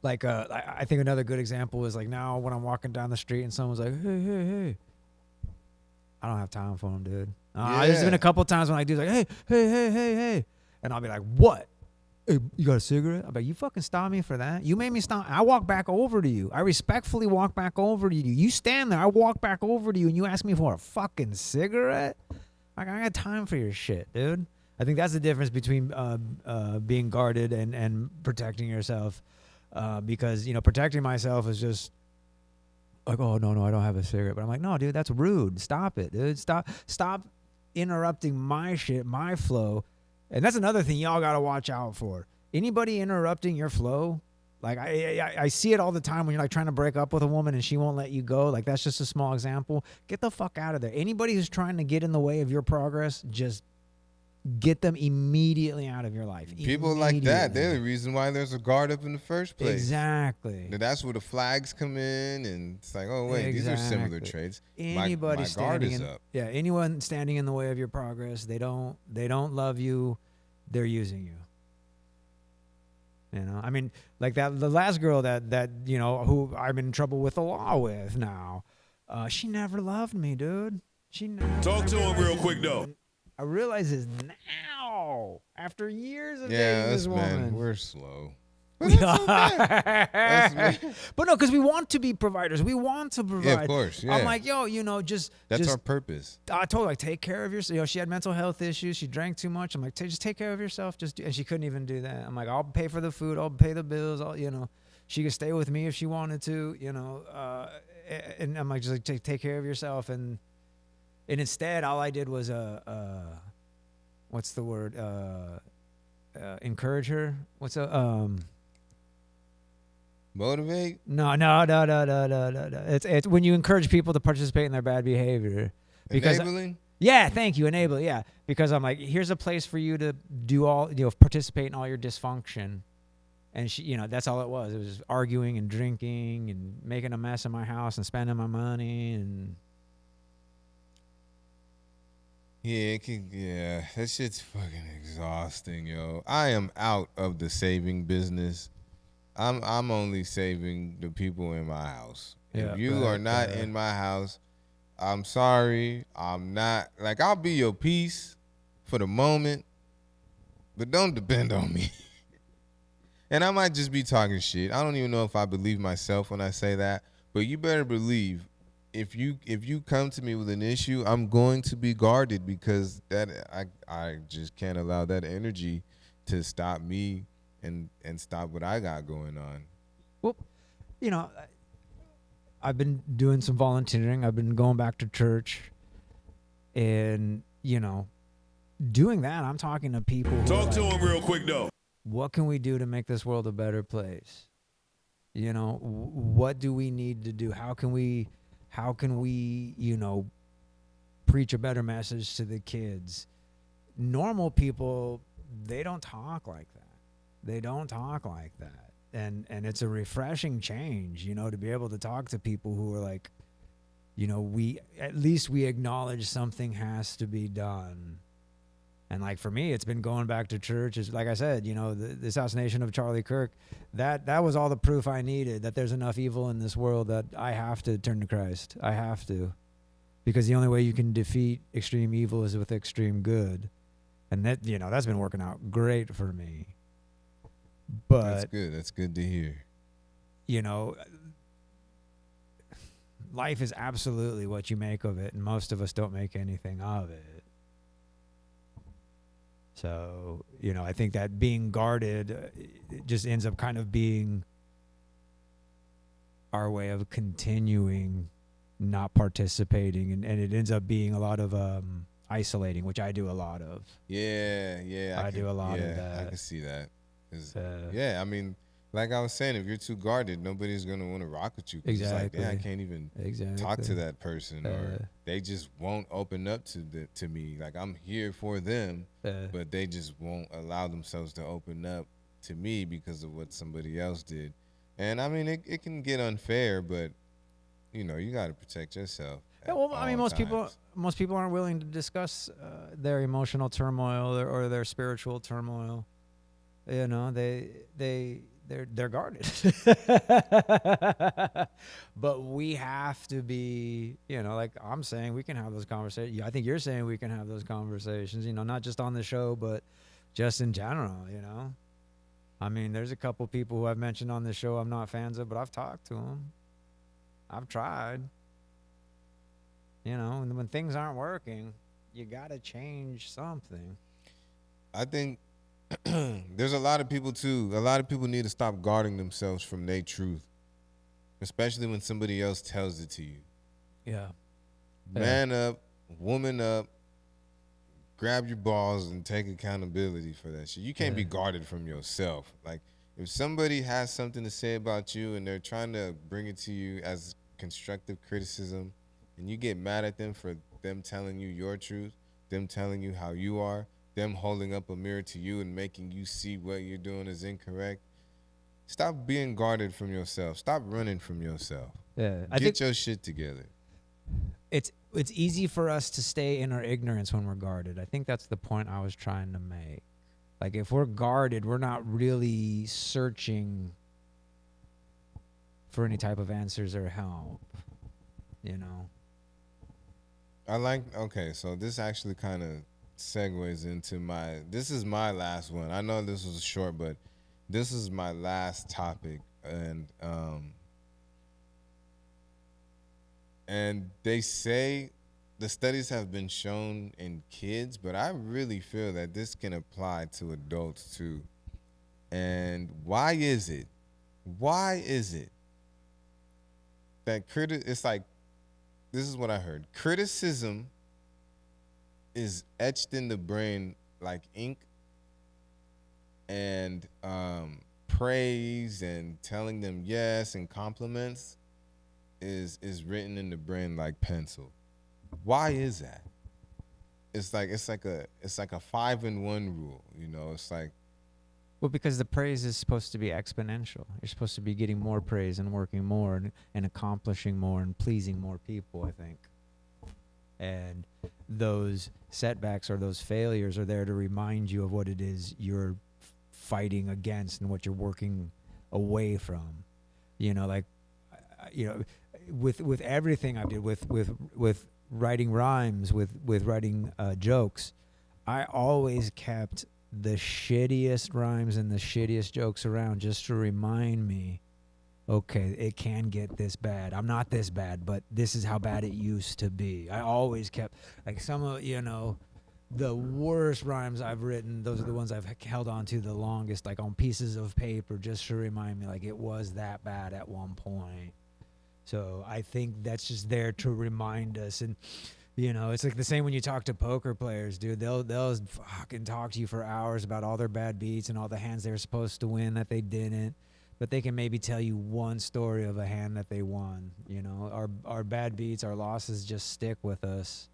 Like, I think another good example is like now when I'm walking down the street and someone's like, hey. I don't have time for them, dude. There's been a couple times when I do like, hey. And I'll be like, what? Hey, you got a cigarette? I'm like, you fucking stop me for that? You made me stop. I walk back over to you. I respectfully walk back over to you. You stand there. I walk back over to you and you ask me for a fucking cigarette? Like, I got time for your shit, dude. I think that's the difference between being guarded and protecting yourself. Because, protecting myself is just like, oh, no, I don't have a cigarette. But I'm like, no, dude, that's rude. Stop it, dude. Stop interrupting my shit, my flow. And that's another thing y'all got to watch out for. Anybody interrupting your flow, like I see it all the time when you're like trying to break up with a woman and she won't let you go. Like, that's just a small example. Get the fuck out of there. Anybody who's trying to get in the way of your progress, just get them immediately out of your life. People like that, they're the reason why there's a guard up in the first place. Exactly. That's where the flags come in, and it's like, oh wait, these are similar traits. Anybody my guard is up. Yeah, anyone standing in the way of your progress, they don't love you. They're using you. I mean, like the last girl that who I'm in trouble with the law with now, she never loved me, dude. She never. Talk to him real quick though. I realize this now, after years of dating this woman. Man, we're slow. But no, because we want to be providers. We want to provide. Yeah, of course. Yeah. I'm like, yo, that's our purpose. I told her, like, take care of yourself. She had mental health issues. She drank too much. I'm like, just take care of yourself. And she couldn't even do that. I'm like, I'll pay for the food. I'll pay the bills. She could stay with me if she wanted to. And I'm like, just like, take care of yourself. And instead, all I did was what's the word? Encourage her. Motivate? No. It's when you encourage people to participate in their bad behavior. Because Enabling? yeah, thank you, enable. Yeah, because I'm like, here's a place for you to do all, participate in all your dysfunction, and that's all it was. It was just arguing and drinking and making a mess in my house and spending my money and. Yeah, that shit's fucking exhausting, yo. I am out of the saving business. I'm only saving the people in my house. Yeah, If you are not in my house, I'm sorry. I'm not, like, I'll be your piece for the moment, but don't depend on me. And I might just be talking shit. I don't even know if I believe myself when I say that, but you better believe if you come to me with an issue, I'm going to be guarded, because that I just can't allow that energy to stop me and stop what I got going on. Well, I've been doing some volunteering. I've been going back to church, and doing that, I'm talking to people. Talk to him real quick though. What can we do to make this world a better place? What do we need to do? How can we preach a better message to the kids? Normal people, they don't talk like that. And it's a refreshing change, to be able to talk to people who are like, we acknowledge something has to be done. And like for me, it's been going back to church. It's like I said, the assassination of Charlie Kirk, that was all the proof I needed that there's enough evil in this world that I have to turn to Christ. I have to. Because the only way you can defeat extreme evil is with extreme good. And that, that's been working out great for me. But That's good to hear. Life is absolutely what you make of it, and most of us don't make anything of it. So, I think that being guarded it just ends up kind of being our way of continuing not participating, and it ends up being a lot of isolating, which I do a lot of. Yeah. I do a lot of that. I can see that. I mean, like I was saying, if you're too guarded, nobody's going to want to rock with you. Exactly. It's like, I can't even talk to that person, or they just won't open up to me. Like, I'm here for them, but they just won't allow themselves to open up to me because of what somebody else did. And I mean, it can get unfair, but you got to protect yourself. Yeah, well, I mean, most people aren't willing to discuss their emotional turmoil or their spiritual turmoil. They're guarded. But we have to be, like I'm saying, we can have those conversations. I think you're saying we can have those conversations, not just on the show, but just in general, I mean, there's a couple people who I've mentioned on the show I'm not fans of, but I've talked to them. I've tried. And when things aren't working, you got to change something. I think there's a lot of people too. A lot of people need to stop guarding themselves from their truth, especially when somebody else tells it to you. Yeah. Man up, woman up, grab your balls and take accountability for that shit. You can't be guarded from yourself. Like, if somebody has something to say about you and they're trying to bring it to you as constructive criticism, and you get mad at them for them telling you your truth, them telling you how you are, them holding up a mirror to you and making you see what you're doing is incorrect, stop being guarded from yourself. Stop running from yourself. Yeah, Get your shit together. It's easy for us to stay in our ignorance when we're guarded. I think that's the point I was trying to make. Like, if we're guarded, we're not really searching for any type of answers or help, Okay, so this actually kind of segues into this is my last one. I know this was short, but this is my last topic, and they say the studies have been shown in kids, but I really feel that this can apply to adults too. And why is it that it's like, this is what I heard. Criticism is etched in the brain like ink, and praise and telling them yes and compliments is written in the brain like pencil. Why is that? It's like a 5-in-1 rule, you know. It's like, Well, because the praise is supposed to be exponential. You're supposed to be getting more praise and working more and accomplishing more and pleasing more people, I think. And those setbacks or those failures are there to remind you of what it is you're fighting against and what you're working away from. You know, like, you know, with everything I did, with writing rhymes, with writing jokes, I always kept the shittiest rhymes and the shittiest jokes around just to remind me, okay, it can get this bad. I'm not this bad, but this is how bad it used to be. I always kept, like, some of, you know, the worst rhymes I've written, those are the ones I've held on to the longest, like on pieces of paper, just to remind me, like, it was that bad at one point. So I think that's just there to remind us. And, you know, it's like the same when you talk to poker players, dude. They'll fucking talk to you for hours about all their bad beats and all the hands they were supposed to win that they didn't. But they can maybe tell you one story of a hand that they won. You know, our bad beats, our losses just stick with us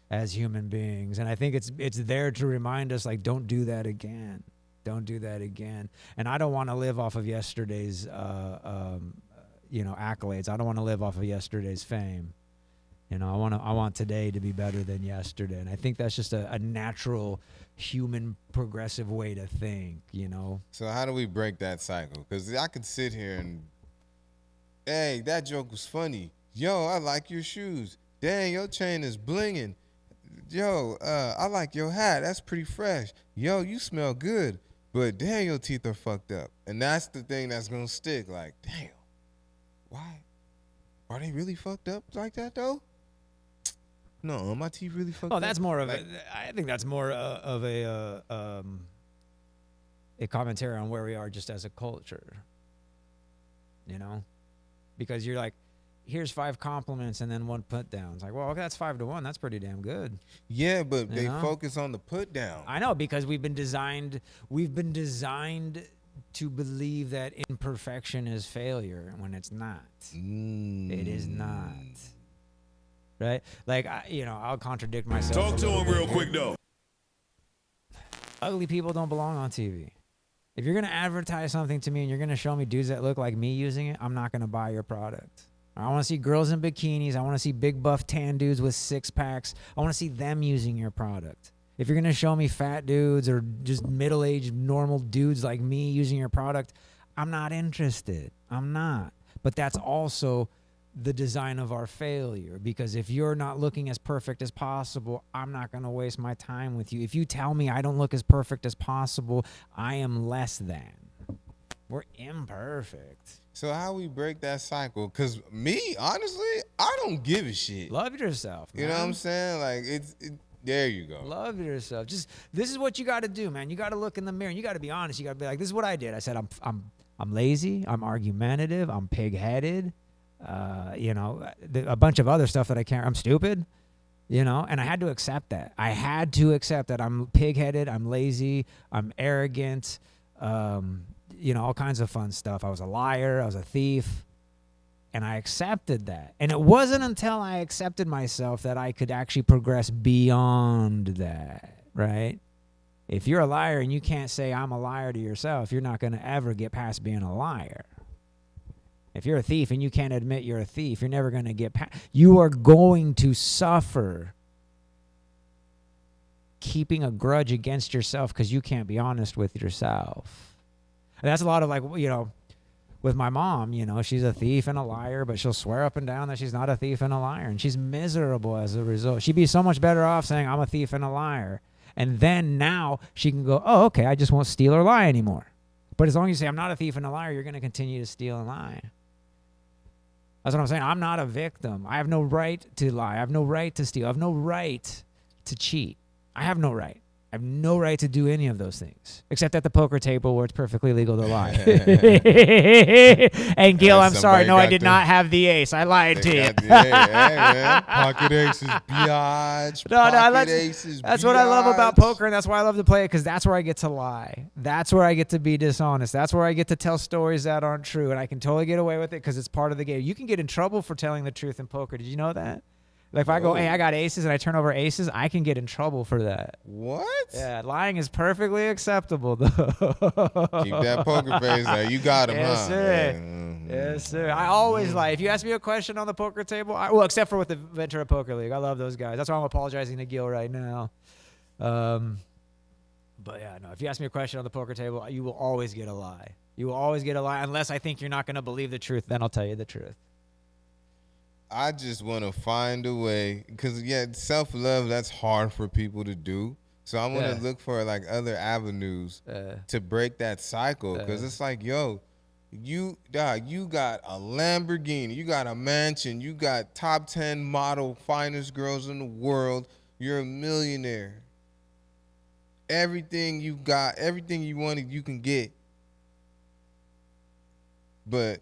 as human beings. And I think it's there to remind us, like, don't do that again. Don't do that again. And I don't want to live off of yesterday's, you know, accolades. I don't want to live off of yesterday's fame. You know, I want today to be better than yesterday. And I think that's just a natural human progressive way to think, you know. so how do we break that cycle? Because I could sit here and, hey, that joke was funny. Yo, I like your shoes. Dang, your chain is blinging. Yo, I like your hat. That's pretty fresh. Yo, you smell good. But damn, your teeth are fucked up. And that's the thing that's going to stick. Like, damn, why? Are they really fucked up like that, though? No, my teeth really fucked up. Oh, that's more of like, I think that's more of a commentary on where we are just as a culture. You know? Because you're like, here's 5 compliments and then 1 put down. It's like, well, okay, that's 5-1. That's pretty damn good. Yeah, but You they know? focus on the put down. I know, because we've been designed to believe that imperfection is failure when it's not. It is not. Right? Like, you know, I'll contradict myself. Talk to him real quick, though. Ugly people don't belong on TV. If you're going to advertise something to me and you're going to show me dudes that look like me using it, I'm not going to buy your product. I want to see girls in bikinis. I want to see big buff tan dudes with 6-packs. I want to see them using your product. If you're going to show me fat dudes or just middle-aged normal dudes like me using your product, I'm not interested. I'm not. But that's also the design of our failure, because if you're not looking as perfect as possible, I'm not going to waste my time with you. If you tell me I don't look as perfect as possible, I am less than. We're imperfect. So how we break that cycle? Because me, honestly, I don't give a shit. Love yourself, man. You know what I'm saying? Like, there you go. Love yourself. Just, this is what you got to do, man. You got to look in the mirror and you got to be honest. You got to be like, this is what I did. I said, I'm lazy. I'm argumentative. I'm pig-headed. You know, a bunch of other stuff that I can't. I'm stupid. You know, and I had to accept that. I had to accept that I'm pig-headed. I'm lazy. I'm arrogant. You know, all kinds of fun stuff. I was a liar. I was a thief. And I accepted that. And it wasn't until I accepted myself that I could actually progress beyond that, right? If you're a liar and you can't say I'm a liar to yourself, you're not going to ever get past being a liar. If you're a thief and you can't admit you're a thief, you're never going to get past. You are going to suffer keeping a grudge against yourself because you can't be honest with yourself. And that's a lot of, like, you know, with my mom, you know, she's a thief and a liar, but she'll swear up and down that she's not a thief and a liar. And she's miserable as a result. She'd be so much better off saying I'm a thief and a liar. And then now she can go, oh, okay, I just won't steal or lie anymore. But as long as you say I'm not a thief and a liar, you're going to continue to steal and lie. That's what I'm saying. I'm not a victim. I have no right to lie. I have no right to steal. I have no right to cheat. I have no right. I have no right to do any of those things, except at the poker table where it's perfectly legal to lie. And Gil, I'm sorry. No, I did not have the ace. I lied to you. Hey, man. Pocket aces, biatch. That's what I love about poker, and that's why I love to play it, because that's where I get to lie. That's where I get to be dishonest. That's where I get to tell stories that aren't true, and I can totally get away with it because it's part of the game. You can get in trouble for telling the truth in poker. Did you know that? Like if I go, hey, I got aces, and I turn over aces, I can get in trouble for that. What? Yeah, lying is perfectly acceptable, though. Keep that poker face. Like, you got him, yes, huh? Sir. Yes, sir. I always lie. If you ask me a question on the poker table, well, except for with the Ventura Poker League. I love those guys. That's why I'm apologizing to Gil right now. But yeah, no, if you ask me a question on the poker table, you will always get a lie. You will always get a lie, unless I think you're not going to believe the truth. Then I'll tell you the truth. I just want to find a way, because, self-love, that's hard for people to do. So I want to look for, like, other avenues to break that cycle, because it's like, yo, you got a Lamborghini, you got a mansion, you got top 10 model, finest girls in the world, you're a millionaire. Everything you got, everything you wanted, you can get. But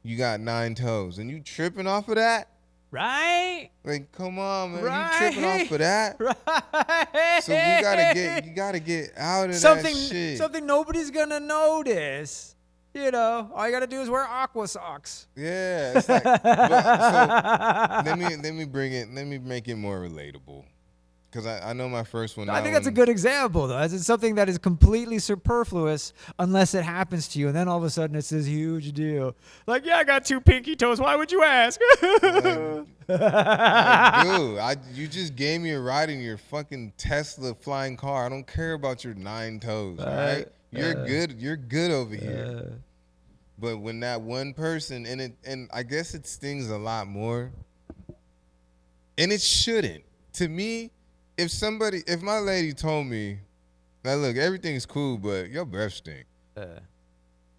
you got 9 toes, and you tripping off of that? Right? Like, come on, man. Right. You tripping off of that? Right. So you gotta get out of something, that shit. Something nobody's gonna notice. You know, all you gotta do is wear aqua socks. Yeah. It's like, so let me make it more relatable. Because I know my first one. I think that's a good example, though. It's something that is completely superfluous unless it happens to you. And then all of a sudden it's this huge deal. Like, yeah, I got 2 pinky toes. Why would you ask? Dude, you just gave me a ride in your fucking Tesla flying car. I don't care about your 9 toes, all right? You're good. You're good over here. But when that one person, and I guess it stings a lot more, and it shouldn't. To me, if my lady told me, now look, everything's cool, but your breath stink,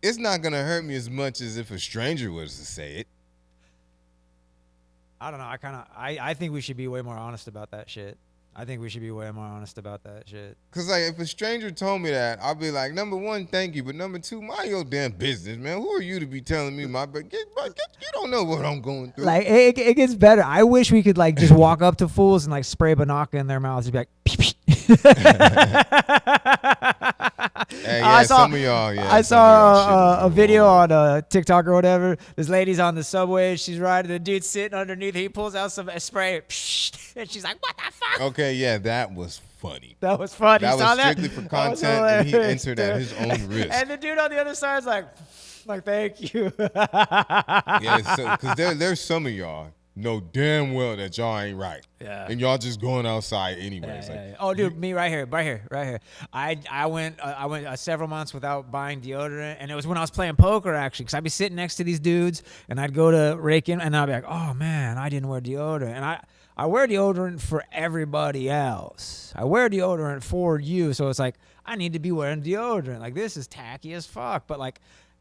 it's not going to hurt me as much as if a stranger was to say it. I don't know. I think we should be way more honest about that shit. Because like, if a stranger told me that, I'll be like, number one, thank you, but number two, mind your damn business, man. Who are you to be telling me you don't know what I'm going through. Like, it gets better. I wish we could, like, just walk up to fools and, like, spray Banaka in their mouths and be like, Hey, yeah, some of y'all, I saw a video on TikTok or whatever. This lady's on the subway. She's riding. The dude's sitting underneath. He pulls out some spray. And she's like, what the fuck? Okay, yeah, that was funny. That was funny. That was strictly for content, and he entered at his own risk. And the dude on the other side's like thank you. Yeah, because there's some of y'all know damn well that y'all ain't right. Yeah. And y'all just going outside anyways. Yeah. Oh, dude, me right here. I went several months without buying deodorant, and it was when I was playing poker, actually, because I'd be sitting next to these dudes, and I'd go to rake in, and I'd be like, oh, man, I didn't wear deodorant. And I wear deodorant for everybody else. I wear deodorant for you, so it's like, I need to be wearing deodorant. Like, this is tacky as fuck, but, like,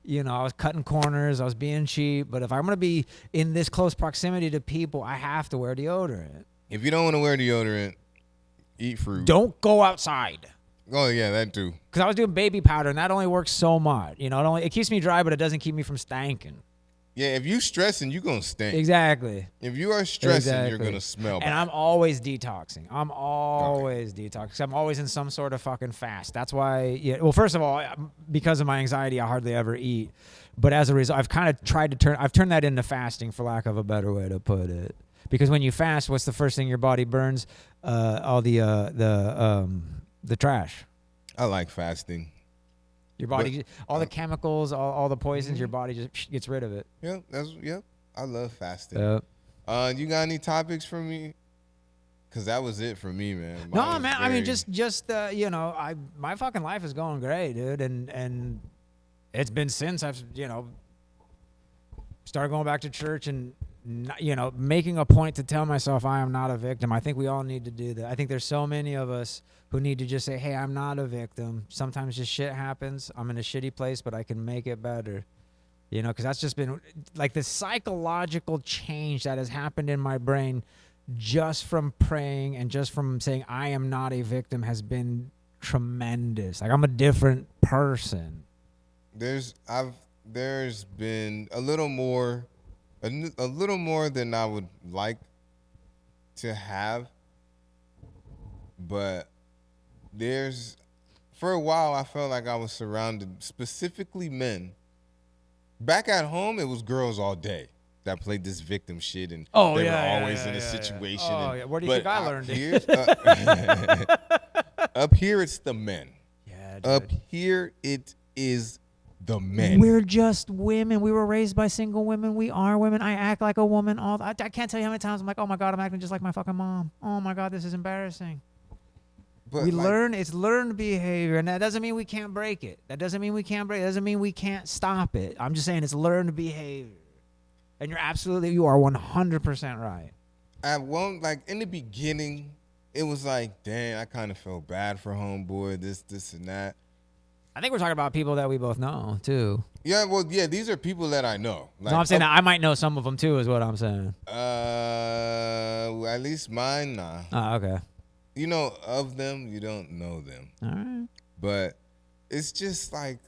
you know, I was cutting corners. I was being cheap. But if I'm going to be in this close proximity to people, I have to wear deodorant. If you don't want to wear deodorant, eat fruit. Don't go outside. Oh, yeah, that too. Because I was doing baby powder, and that only works so much. You know, it keeps me dry, but it doesn't keep me from stanking. Yeah, if you stressing, you're going to stink. Exactly. If you are stressing, you're going to smell bad. And I'm always detoxing. I'm always in some sort of fucking fast. That's why, well, first of all, because of my anxiety, I hardly ever eat. But as a result, I've kind of I've turned that into fasting, for lack of a better way to put it. Because when you fast, what's the first thing your body burns? All the trash. I like fasting. Your body, all the chemicals, all the poisons, your body just gets rid of it. Yeah, I love fasting. You got any topics for me? Because that was it for me, man. No, man. I mean, just you know, my fucking life is going great, dude, and it's been since I've started going back to church and making a point to tell myself I am not a victim. I think we all need to do that. I think there's so many of us who need to just say, hey, I'm not a victim. Sometimes just shit happens. I'm in a shitty place, but I can make it better. Because that's just been like this psychological change that has happened in my brain just from praying and just from saying I am not a victim has been tremendous. Like, I'm a different person. There's been a little more than I would like to have, but for a while I felt like I was surrounded, specifically men. Back at home, it was girls all day that played this victim shit, and they were always in a situation. Oh, yeah. Where do you think I learned it? Up here, it's the men. Yeah, dude. Up here, it is the men. We're just women. We were raised by single women. We are women. I act like a woman. I can't tell you how many times I'm like, oh my God, I'm acting just like my fucking mom. Oh my God, this is embarrassing. But it's learned behavior, and that doesn't mean we can't break it. That doesn't mean we can't stop it. I'm just saying it's learned behavior. And you are 100% right. In the beginning, it was like, dang, I kind of felt bad for homeboy, this and that. I think we're talking about people that we both know, too. Yeah, these are people that I know. Like, no, I'm saying that I might know some of them, too, is what I'm saying. At least mine, nah. Oh, okay. You know, of them, you don't know them. All right. But it's just like,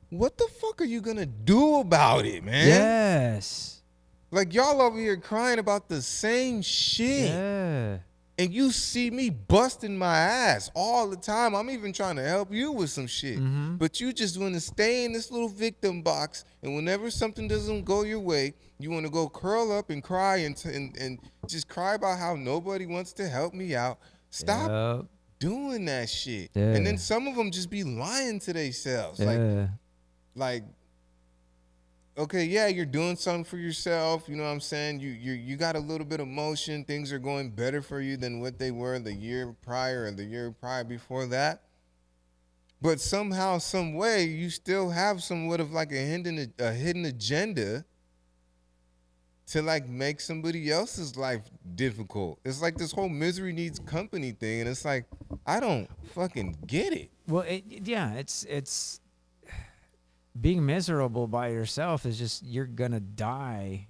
what the fuck are you going to do about it, man? Yes. Like, y'all over here crying about the same shit. Yeah. And you see me busting my ass all the time. I'm even trying to help you with some shit. Mm-hmm. But you just want to stay in this little victim box. And whenever something doesn't go your way, you want to go curl up and cry and just cry about how nobody wants to help me out. Stop doing that shit. Yeah. And then some of them just be lying to themselves. Yeah. Like, okay, yeah, you're doing something for yourself. You know what I'm saying? You got a little bit of motion. Things are going better for you than what they were the year prior or the year prior before that. But somehow, some way, you still have somewhat of like a hidden agenda to like make somebody else's life difficult. It's like this whole misery needs company thing, and it's like, I don't fucking get it. Well, it's being miserable by yourself is just, you're gonna die,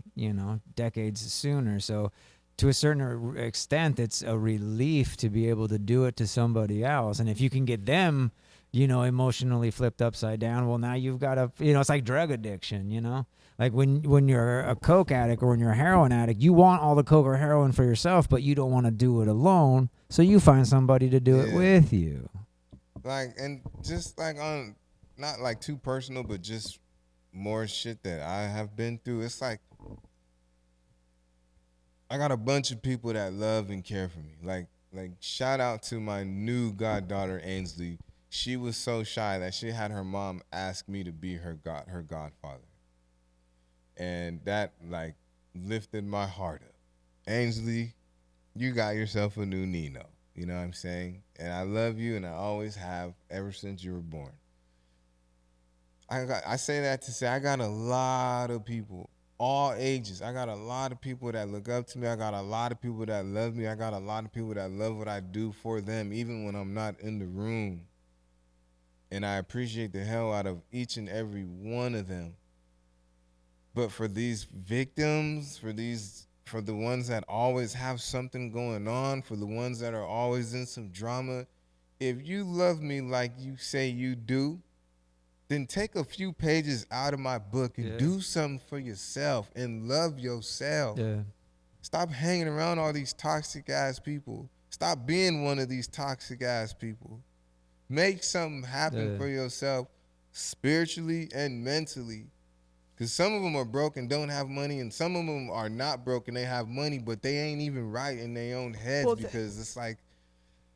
decades sooner. So to a certain extent, it's a relief to be able to do it to somebody else. And if you can get them, emotionally flipped upside down, well, now you've got a, it's like drug addiction, like when you're a coke addict or when you're a heroin addict, you want all the coke or heroin for yourself, but you don't want to do it alone. So you find somebody to do it with you. Like, and just like on, not like too personal, but just more shit that I have been through. It's like, I got a bunch of people that love and care for me. Like shout out to my new goddaughter, Ainsley. She was so shy that she had her mom ask me to be her godfather. And that like lifted my heart up. Ainsley, you got yourself a new Nino. You know what I'm saying? And I love you, and I always have ever since you were born. I say that to say I got a lot of people, all ages. I got a lot of people that look up to me. I got a lot of people that love me. I got a lot of people that love what I do for them, even when I'm not in the room. And I appreciate the hell out of each and every one of them. But for these victims, for the ones that always have something going on, for the ones that are always in some drama, if you love me like you say you do, then take a few pages out of my book and do something for yourself and love yourself. Yeah. Stop hanging around all these toxic ass people. Stop being one of these toxic ass people. Make something happen for yourself spiritually and mentally. Because some of them are broke and don't have money, and some of them are not broke and they have money, but they ain't even right in their own heads because it's like,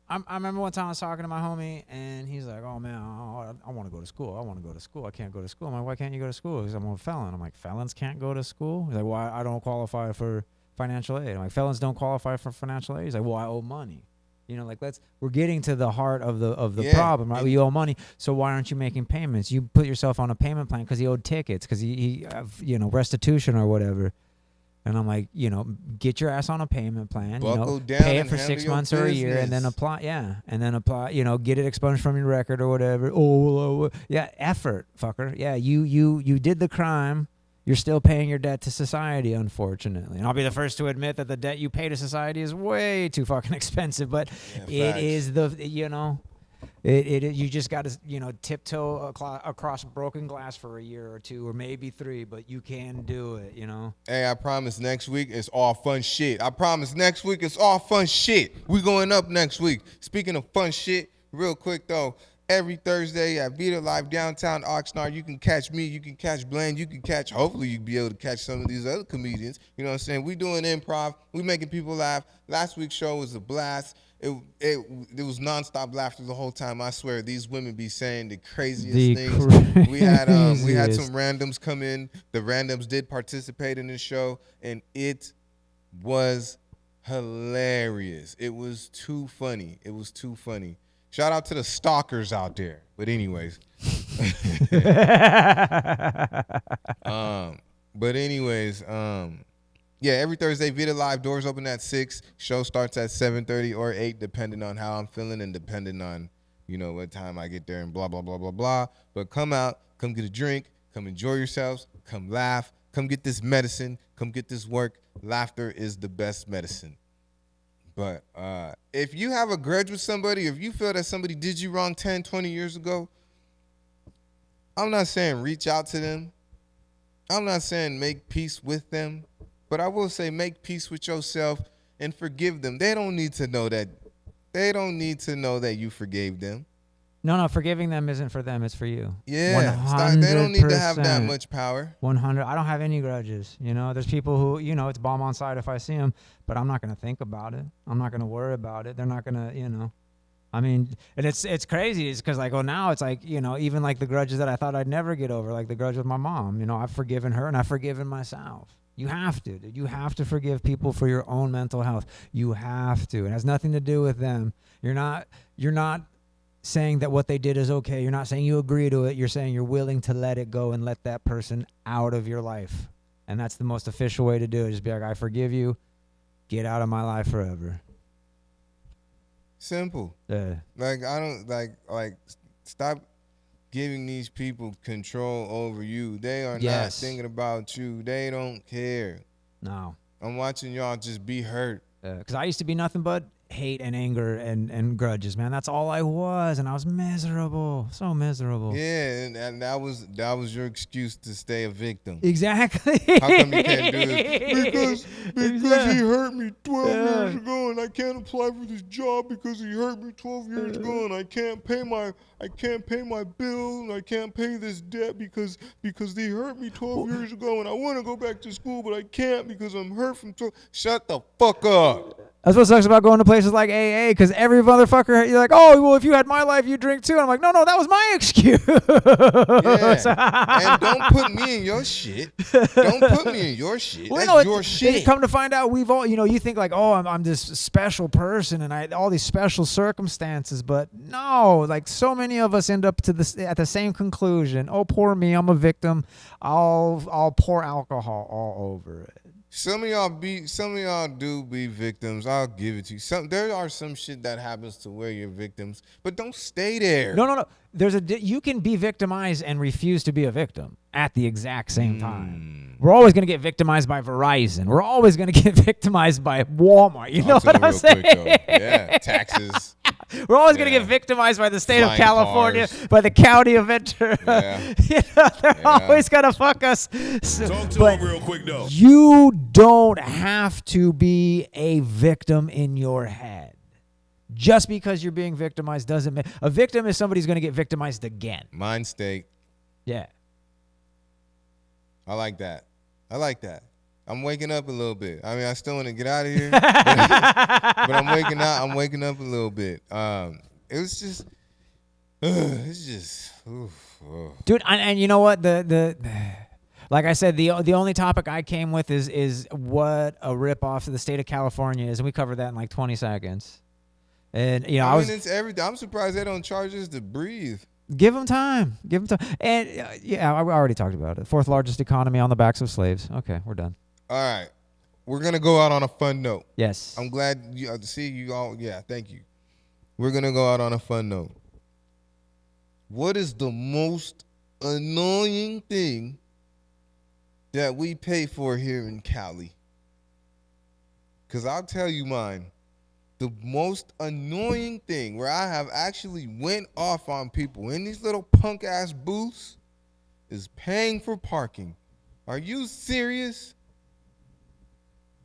I remember one time I was talking to my homie, and he's like, oh, man, I want to go to school. I can't go to school. I'm like, why can't you go to school? Because I'm a felon. I'm like, felons can't go to school? He's like, well, I don't qualify for financial aid. I'm like, felons don't qualify for financial aid? He's like, well, I owe money. We're getting to the heart of the problem, right? You owe money, so why aren't you making payments? You put yourself on a payment plan because he owed tickets, because he restitution or whatever. And I'm like, get your ass on a payment plan, buckle down, pay it for 6 months or a year, and then apply, get it expunged from your record or whatever. Effort, fucker. Yeah, you did the crime, you're still paying your debt to society, unfortunately. And I'll be the first to admit that the debt you pay to society is way too fucking expensive, but it is you just got to, tiptoe across broken glass for a year or two, or maybe 3, but you can do it, Hey, I promise next week it's all fun shit. I promise next week it's all fun shit. We going up next week. Speaking of fun shit, real quick though, every Thursday at Vita Live downtown Oxnard, you can catch me, you can catch Blaine, you can catch, hopefully you can be able to catch some of these other comedians. You know what I'm saying? We doing improv. We making people laugh. Last week's show was a blast. It was nonstop laughter the whole time. I swear, these women be saying the craziest things. We had some randoms come in. The randoms did participate in the show, and it was hilarious. It was too funny. Shout out to the stalkers out there. But anyways, yeah, every Thursday, Vita Live, doors open at 6. Show starts at 7:30 or 8, depending on how I'm feeling and depending on, what time I get there and blah, blah, blah, blah, blah. But come out, come get a drink, come enjoy yourselves, come laugh, come get this medicine, come get this work. Laughter is the best medicine. But if you have a grudge with somebody, if you feel that somebody did you wrong 10, 20 years ago, I'm not saying reach out to them. I'm not saying make peace with them. But I will say make peace with yourself and forgive them. They don't need to know that. They don't need to know that you forgave them. No, forgiving them isn't for them. It's for you. Yeah. 100%. They don't need to have that much power. 100. I don't have any grudges. There's people who, it's bomb on sight if I see them, but I'm not going to think about it. I'm not going to worry about it. They're not going to, I mean, and it's crazy. It's because now it's like, even like the grudges that I thought I'd never get over, like the grudge with my mom, I've forgiven her and I've forgiven myself. You have to, dude. You have to forgive people for your own mental health. You have to. It has nothing to do with them. You're not saying that what they did is okay. You're not saying you agree to it. You're saying you're willing to let it go and let that person out of your life. And that's the most official way to do it. Just be like, I forgive you. Get out of my life forever. Simple. Yeah. Like, I don't, like, stop giving these people control over you. They are not thinking about you. They don't care. No. I'm watching y'all just be hurt. Because I used to be nothing but hate and anger and grudges, man. That's all I was, and I was miserable. So miserable. Yeah, and that was your excuse to stay a victim. Exactly. How come you can't do it? Because he hurt me 12 years ago, and I can't apply for this job because he hurt me 12 years ago, and I can't pay my bill, and I can't pay this debt because they hurt me 12 years ago, and I want to go back to school, but I can't because I'm hurt from 12. Shut the fuck up. That's what sucks about going to places like AA, because every motherfucker, you're like, oh, well, if you had my life, you drink too. And I'm like, no, that was my excuse. Yeah. And don't put me in your shit. Don't put me in your shit. Well, that's your shit. Come to find out, we've all, you think like, oh, I'm this special person and I all these special circumstances. But no, like so many of us end up at the same conclusion. Oh, poor me, I'm a victim. I'll pour alcohol all over it. Some of y'all do be victims. I'll give it to you. There are some shit that happens to where you're victims, but don't stay there. No. You can be victimized and refuse to be a victim at the exact same time. We're always going to get victimized by Verizon. We're always going to get victimized by Walmart. You know what I'm saying? Yeah, taxes. We're always going to get victimized by the state of California, by the county of Ventura. Yeah. They're always going to fuck us. Talk to them real quick, though. You don't have to be a victim in your head. Just because you're being victimized doesn't mean... A victim is somebody who's going to get victimized again. Mind state. Yeah. I like that. I'm waking up a little bit. I mean, I still want to get out of here, but I'm waking up a little bit. It's just, dude. And you know what? Like I said, the only topic I came with is what a ripoff of the state of California is, and we covered that in like 20 seconds. And it's everything. I'm surprised they don't charge us to breathe. Give them time. And I already talked about it. 4th largest economy on the backs of slaves. Okay, we're done. All right. We're going to go out on a fun note. Yes. I'm glad to see you all. Yeah, thank you. We're going to go out on a fun note. What is the most annoying thing that we pay for here in Cali. Because I'll tell you mine. The most annoying thing where I have actually went off on people in these little punk ass booths is paying for parking. Are you serious?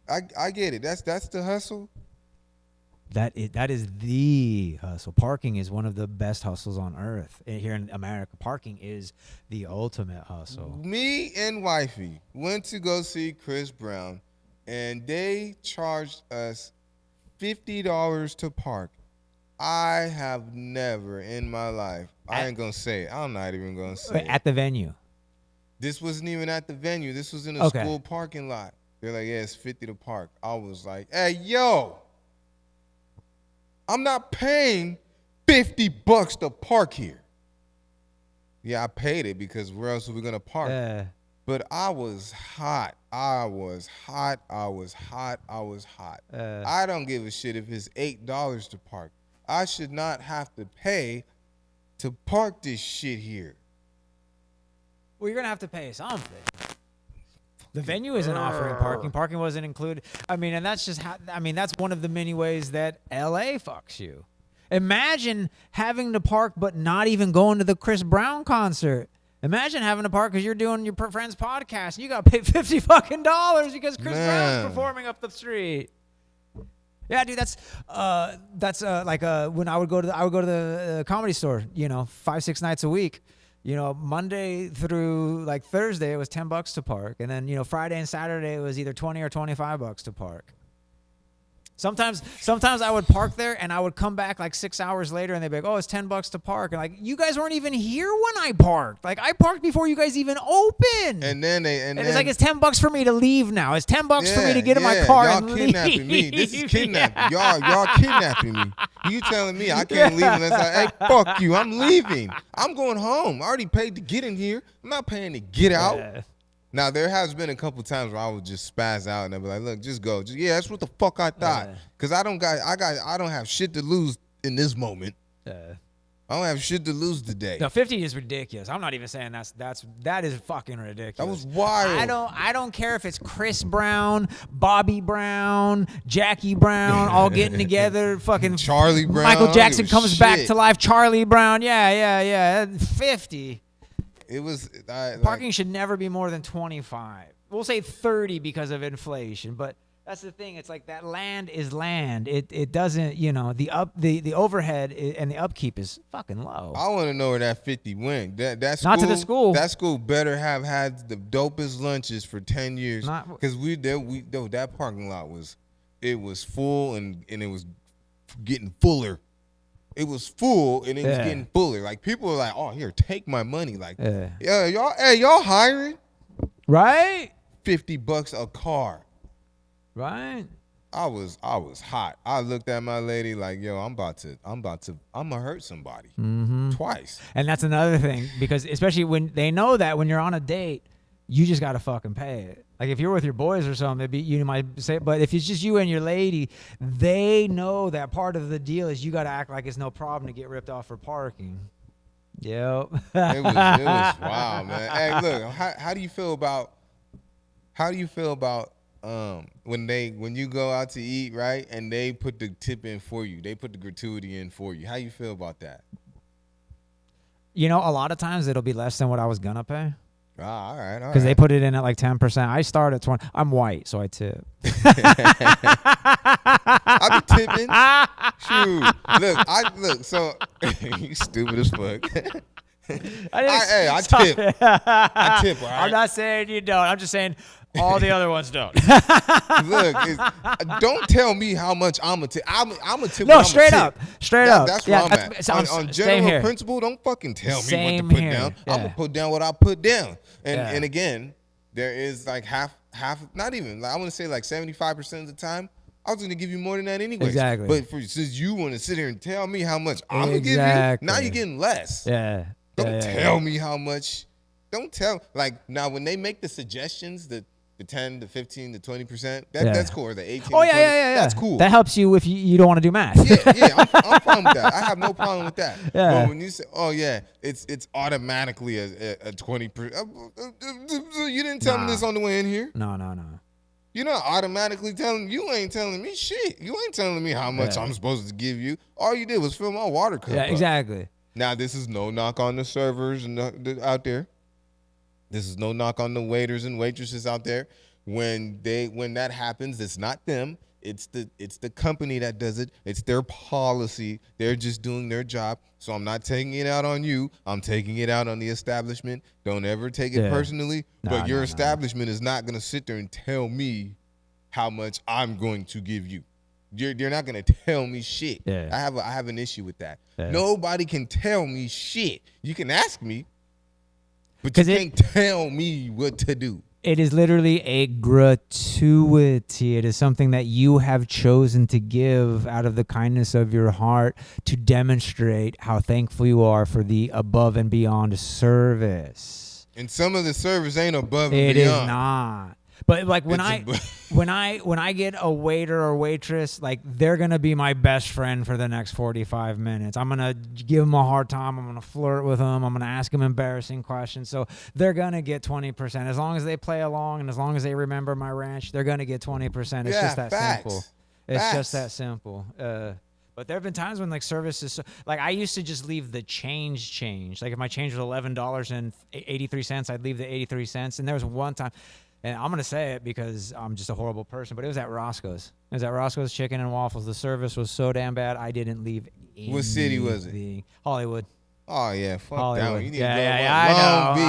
I get it. That's the hustle. That is the hustle. Parking is one of the best hustles on earth. Here in America, parking is the ultimate hustle. Me and wifey went to go see Chris Brown, and they charged us $50 to park. I have never in my life, I ain't gonna say it. I'm not even gonna say it. At the venue. This wasn't even at the venue. This was in a school parking lot. They're like, yeah, it's $50 to park. I was like, hey, yo, I'm not paying $50 to park here. Yeah, I paid it because where else are we gonna park? But I was hot. I was hot. I don't give a shit if it's $8 to park. I should not have to pay to park this shit here. Well, you're going to have to pay something. The venue isn't offering parking. Parking wasn't included. I mean, and that's just that's one of the many ways that LA fucks you. Imagine having to park but not even going to the Chris Brown concert. Imagine having to park because you're doing your friend's podcast and you got to pay $50 fucking because Chris Brown's performing up the street. Yeah, dude, that's like when I would go to the comedy store, 5-6 nights a week. Monday through like Thursday it was $10 to park, and then Friday and Saturday it was either $20 or $25 to park. Sometimes I would park there and I would come back like 6 hours later and they'd be like, oh, it's $10 to park. And like, you guys weren't even here when I parked. Like, I parked before you guys even opened. And then it's like, it's $10 for me to leave now. It's $10 for me to get in my car and leave. Y'all kidnapping me. This is kidnapping. Y'all kidnapping me. You telling me I can't leave unless hey, fuck you. I'm leaving. I'm going home. I already paid to get in here. I'm not paying to get out. Yeah. Now, there has been a couple times where I would just spaz out and I'd be like, look, just go. That's what the fuck I thought. Because I don't have shit to lose in this moment. I don't have shit to lose today. No, 50 is ridiculous. I'm not even saying that is fucking ridiculous. That was wild. I don't care if it's Chris Brown, Bobby Brown, Jackie Brown, all getting together. Fucking Charlie Brown. Michael Jackson comes back to life. Charlie Brown. Yeah. 50. It was parking should never be more than 25. We'll say 30 because of inflation, but that's the thing. It's like that land is land. It doesn't, the overhead and the upkeep is fucking low. I want to know where that 50 went. That school, not to the school. That school better have had the dopest lunches for 10 years because that parking lot was full and it was getting fuller. It was full and it was getting fuller. Like, people were like, "Oh, here, take my money." Like, y'all hiring? Right? $50 a car. Right? I was hot. I looked at my lady like, "Yo, I'm gonna hurt somebody twice." And that's another thing, because especially when they know that when you're on a date, you just gotta fucking pay it. Like, if you're with your boys or something, you might say, but if it's just you and your lady, they know that part of the deal is you got to act like it's no problem to get ripped off for parking. Yep. It was wild, man. Hey, look, how do you feel about when you go out to eat, right, and they put the tip in for you, they put the gratuity in for you? How you feel about that? A lot of times it'll be less than what I was gonna pay. All right. Because they put it in at like 10%. I start at 20. I'm white, so I tip. I be tipping. Shoot. Look, so you stupid as fuck. I tip. I tip, all right? I'm not saying you don't. I'm just saying all the other ones don't. Look, don't tell me how much I'm a tip. I'm a tip. No, straight up. That's where I'm at. On general principle, don't fucking tell me what to put down. Yeah. I'm gonna put down what I put down. And again, there is like half, not even. I want to say like 75% of the time, I was gonna give you more than that anyway. Exactly. But since you want to sit here and tell me how much I'm gonna give you, now you're getting less. Yeah. Don't tell me how much. Don't tell. Like, now when they make the suggestions, the 10, the 15, the 20%, that's cool. Or the 18. Oh, yeah. That's cool. That helps you if you don't want to do math. Yeah, I'm fine with that. I have no problem with that. Yeah. But when you say, oh yeah, it's automatically a 20%. You didn't tell me this on the way in here. No. You're not automatically telling. You ain't telling me shit. You ain't telling me how much I'm supposed to give you. All you did was fill my water cup. Yeah, up. exactly. Now this is no knock on the servers and out there. This is no knock on the waiters and waitresses out there. When that happens, it's not them. It's the company that does it. It's their policy. They're just doing their job. So I'm not taking it out on you. I'm taking it out on the establishment. Don't ever take it personally. But your establishment is not going to sit there and tell me how much I'm going to give you. You're not going to tell me shit. Yeah. I have an issue with that. Yeah. Nobody can tell me shit. You can ask me, but you can't tell me what to do. It is literally a gratuity. It is something that you have chosen to give out of the kindness of your heart to demonstrate how thankful you are for the above and beyond service. And some of the service ain't above and beyond. It is not. But like when I get a waiter or waitress, like they're gonna be my best friend for the next 45 minutes. I'm gonna give them a hard time. I'm gonna flirt with them. I'm gonna ask them embarrassing questions. So they're gonna get 20% as long as they play along and as long as they remember my ranch. They're gonna get 20%. It's just that simple. It's just that simple. But there have been times when like service is like I used to just leave the change. Like if my change was $11.83, I'd leave the 83 cents. And there was one time. And I'm going to say it because I'm just a horrible person, but it was at Roscoe's. It was at Roscoe's Chicken and Waffles. The service was so damn bad, I didn't leave anything. What city was it? Hollywood. Oh, yeah. Fuck Hollywood. that one. You need to go to Long Beach.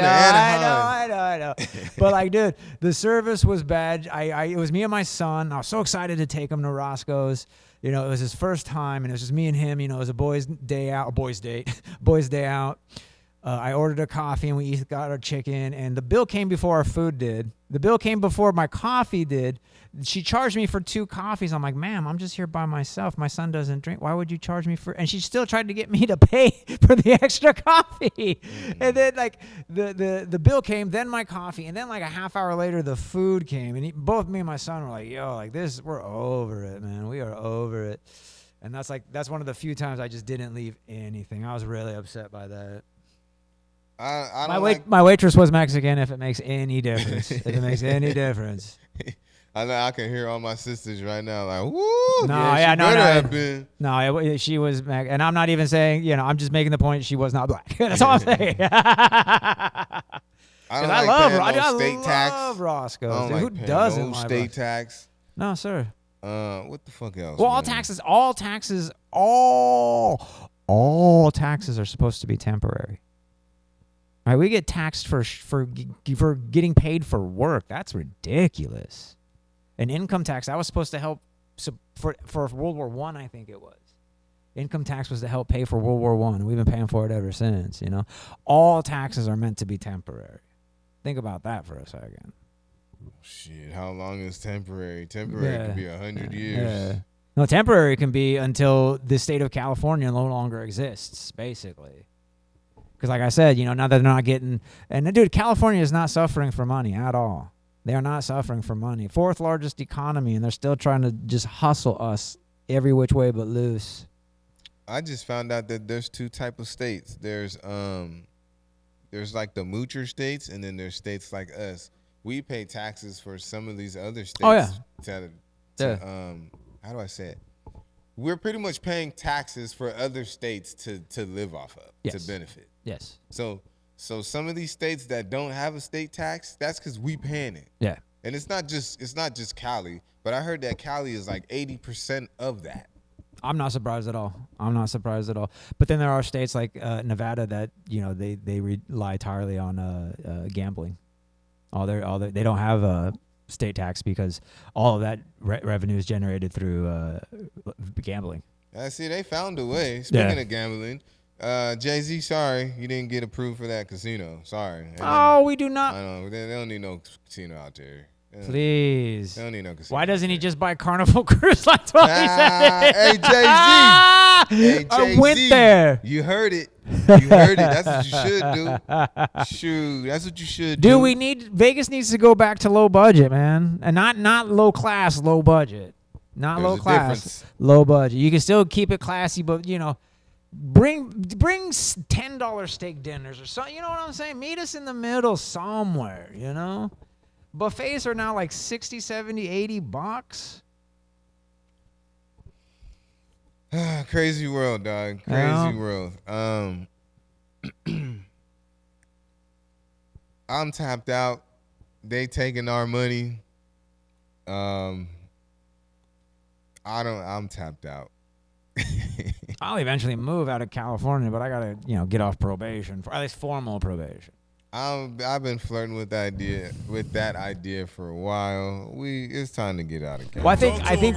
I know. But, like, dude, the service was bad. It was me and my son. I was so excited to take him to Roscoe's. You know, it was his first time, and it was just me and him. You know, it was a boys' day out, boys' day out. I ordered a coffee, and we each got our chicken, and the bill came before our food did. The bill came before my coffee did. She charged me for 2 coffees. I'm like, ma'am, I'm just here by myself. My son doesn't drink. Why would you charge me for? And she still tried to get me to pay for the extra coffee. And then, like, the bill came, then my coffee, and then, like, a half hour later, the food came. And both me and my son were like, yo, like, we're over it, man. We are over it. And that's one of the few times I just didn't leave anything. I was really upset by that. My waitress was Mexican. If it makes any difference, I know I can hear all my sisters right now like, woo. No, she was and I'm not even saying, you know, I'm just making the point she was not black. That's all I'm saying. I love Roscoe's. Dude, who doesn't like state tax? No, sir. What the fuck else? Well, all taxes are supposed to be temporary. All right, we get taxed for getting paid for work. That's ridiculous. An income tax, that was supposed to help for World War I, I think it was. Income tax was to help pay for World War I, and we've been paying for it ever since, you know. All taxes are meant to be temporary. Think about that for a second. Shit, how long is temporary? Temporary could be 100 years. Yeah. No, temporary can be until the state of California no longer exists, basically. Because like I said, you know, now that they're not getting... And, dude, California is not suffering for money at all. They are not suffering for money. 4th largest economy, and they're still trying to just hustle us every which way but loose. I just found out that there's 2 types of states. There's like the moocher states, and then there's states like us. We pay taxes for some of these other states. Oh, yeah. How do I say it? We're pretty much paying taxes for other states to live off of, to benefit. Yes. So some of these states that don't have a state tax, that's because we paying it. Yeah. And it's not just Cali, but I heard that Cali is like 80% of that. I'm not surprised at all. But then there are states like Nevada that, you know, they rely entirely on gambling. They don't have a state tax because all of that revenue is generated through gambling. I see they found a way. Speaking of gambling, Jay-Z, sorry you didn't get approved for that casino. Sorry. We do not. I know they don't need no casino out there. Please. They don't need no casino. Why doesn't he just buy Carnival Cruise Lines? Hey, Jay-Z. I went there. You heard it. That's what you should do. Shoot, that's what you should do. Vegas needs to go back to low budget, man. And not low class, low budget. Not low class, low budget. You can still keep it classy, but, you know, Bring $10 steak dinners or something. You know what I'm saying? Meet us in the middle somewhere, you know? Buffets are now like 60, 70, 80 bucks. Crazy world, dog. Crazy world. I'm tapped out. They taking our money. I'm tapped out. I'll eventually move out of California, but I gotta, get off probation, for at least formal probation. I've been flirting with that idea for a while. It's time to get out of California. Well, I think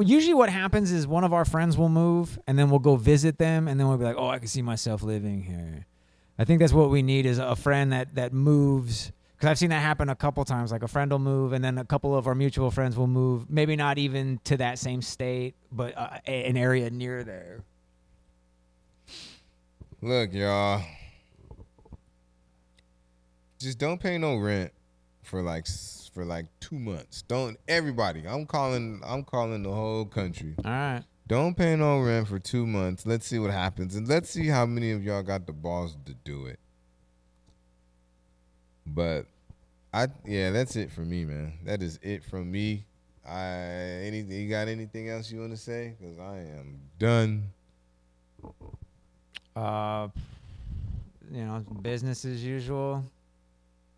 usually what happens is one of our friends will move, and then we'll go visit them, and then we'll be like, oh, I can see myself living here. I think that's what we need is a friend that moves. Because I've seen that happen a couple times. Like a friend will move, and then a couple of our mutual friends will move. Maybe not even to that same state, but an area near there. Look, y'all. Just don't pay no rent for like 2 months. Don't everybody. I'm calling the whole country. All right. Don't pay no rent for 2 months. Let's see what happens, and let's see how many of y'all got the balls to do it. But that's it for me, man. That is it from me. You got anything else you want to say? Because I am done. Business as usual.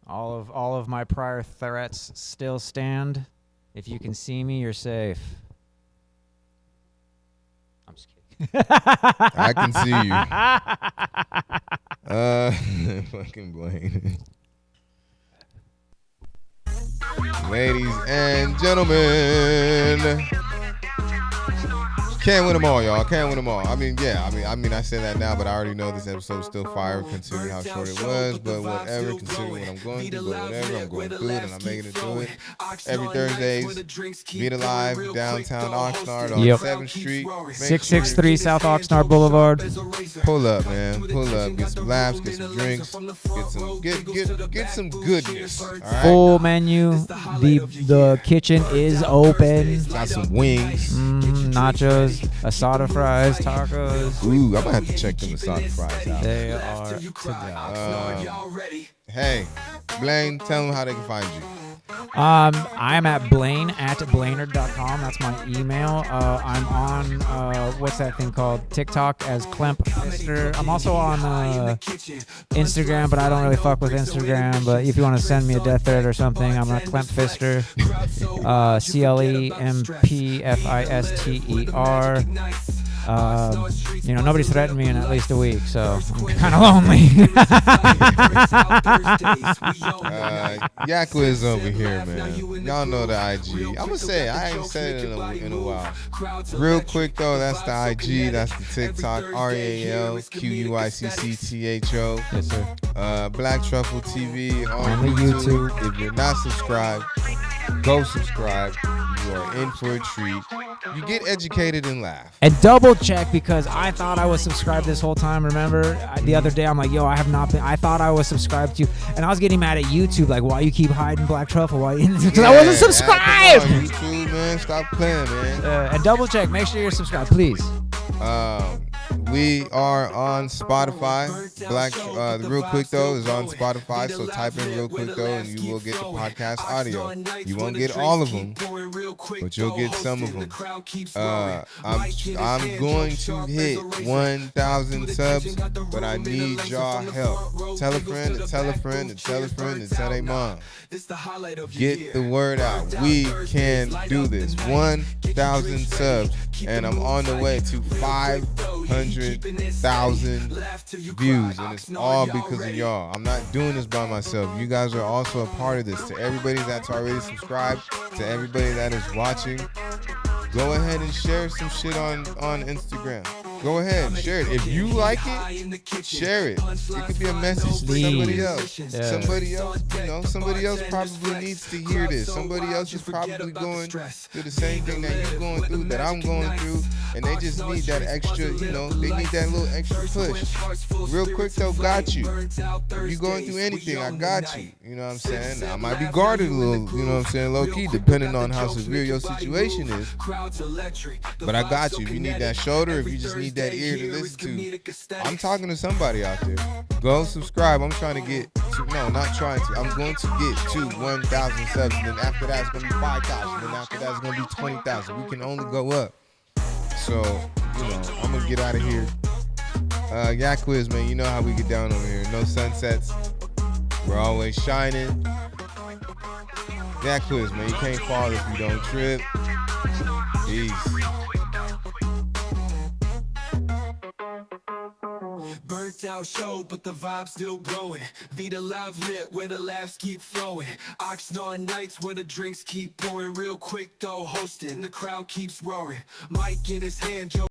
All of my prior threats still stand. If you can see me, you're safe. I'm just kidding. I can see you. Fucking Blaine. Ladies and gentlemen, can't win them all, y'all. Can't win them all. I say that now, but I already know this episode's still fire considering how short it was. But whatever, considering what I'm going through, but whatever, I'm going through it and I'm making it through it. Every Thursdays, Meet Alive, downtown Oxnard on 7th Street. 663 South Oxnard Boulevard. Pull up, man. Pull up. Get some laughs, get some drinks, get some goodness. All right? Full menu. The kitchen is open. Got some wings. Nachos, asada fries, tacos. Ooh, I'm gonna have to check them asada fries out. They are to go. Hey, Blaine, tell them how they can find you. I'm at Blaine@Blainerd.com. That's my email. I'm on what's that thing called? TikTok as Clemp Fister. I'm also on Instagram, but I don't really fuck with Instagram. But if you want to send me a death threat or something, I'm at Clemp Fister. CLEMPFISTER. Nobody's threatened me in at least a week, so I'm kind of lonely. Yakwa is over here, man. Y'all know the IG. I'm gonna say I ain't said it in a while. Real quick though, that's the IG, that's the TikTok. REALQUICCTHO. Yes, sir. Black Truffle TV on YouTube. If you're not subscribed, go subscribe. You are in for a treat. You get educated and laugh. And double check, because I thought I was subscribed this whole time. Remember the other day I'm like, yo, I have not been. I thought I was subscribed to you, and I was getting mad at YouTube, like, why you keep hiding Black Truffle? Why? Because I wasn't subscribed. Come on, YouTube, man, stop playing, man. And double check, make sure you're subscribed, please. We are on Spotify. The Realquicctho is on Spotify, so type in Realquicctho and you will get the podcast audio. You won't get all of them, but you'll get some of them. I'm going to hit 1,000 subs, but I need y'all help. Tell a friend and tell a friend and tell a friend and tell their mom. Get the word out. We can do this. 1,000 subs, and I'm on the way to 500,000 views, and it's all because of y'all. I'm not doing this by myself. You guys are also a part of this. To everybody that's already subscribed, to everybody that is watching, go ahead and share some shit on Instagram. Go ahead and share it. If you like it, share it. It could be a message to somebody else. Yeah. Somebody else probably needs to hear this. Somebody else is probably going through the same thing that you're going through, that I'm going through, and they just need that extra, they need that little extra push. Realquicctho got you. If you're going through anything, I got you. You know what I'm saying? I might be guarded a little, low key, depending on how severe your situation is. But I got you. If you need that shoulder, if you just need need that ear to listen to. I'm talking to somebody out there. Go subscribe. I'm trying to get to, no, not trying to. I'm going to get to 1,000 subs. And then after that, it's going to be 5,000. And after that, it's going to be 20,000. We can only go up. So, you know, I'm going to get out of here. Yak Quiz, man. You know how we get down over here. No sunsets. We're always shining. Yak Quiz, man. You can't fall if you don't trip. Peace. Burnt out show, but the vibe's still growing. Vida live lit, where the laughs keep flowing. Oxnard nights, where the drinks keep pouring. Real quick though, hosting, the crowd keeps roaring. Mike in his hand, Joe.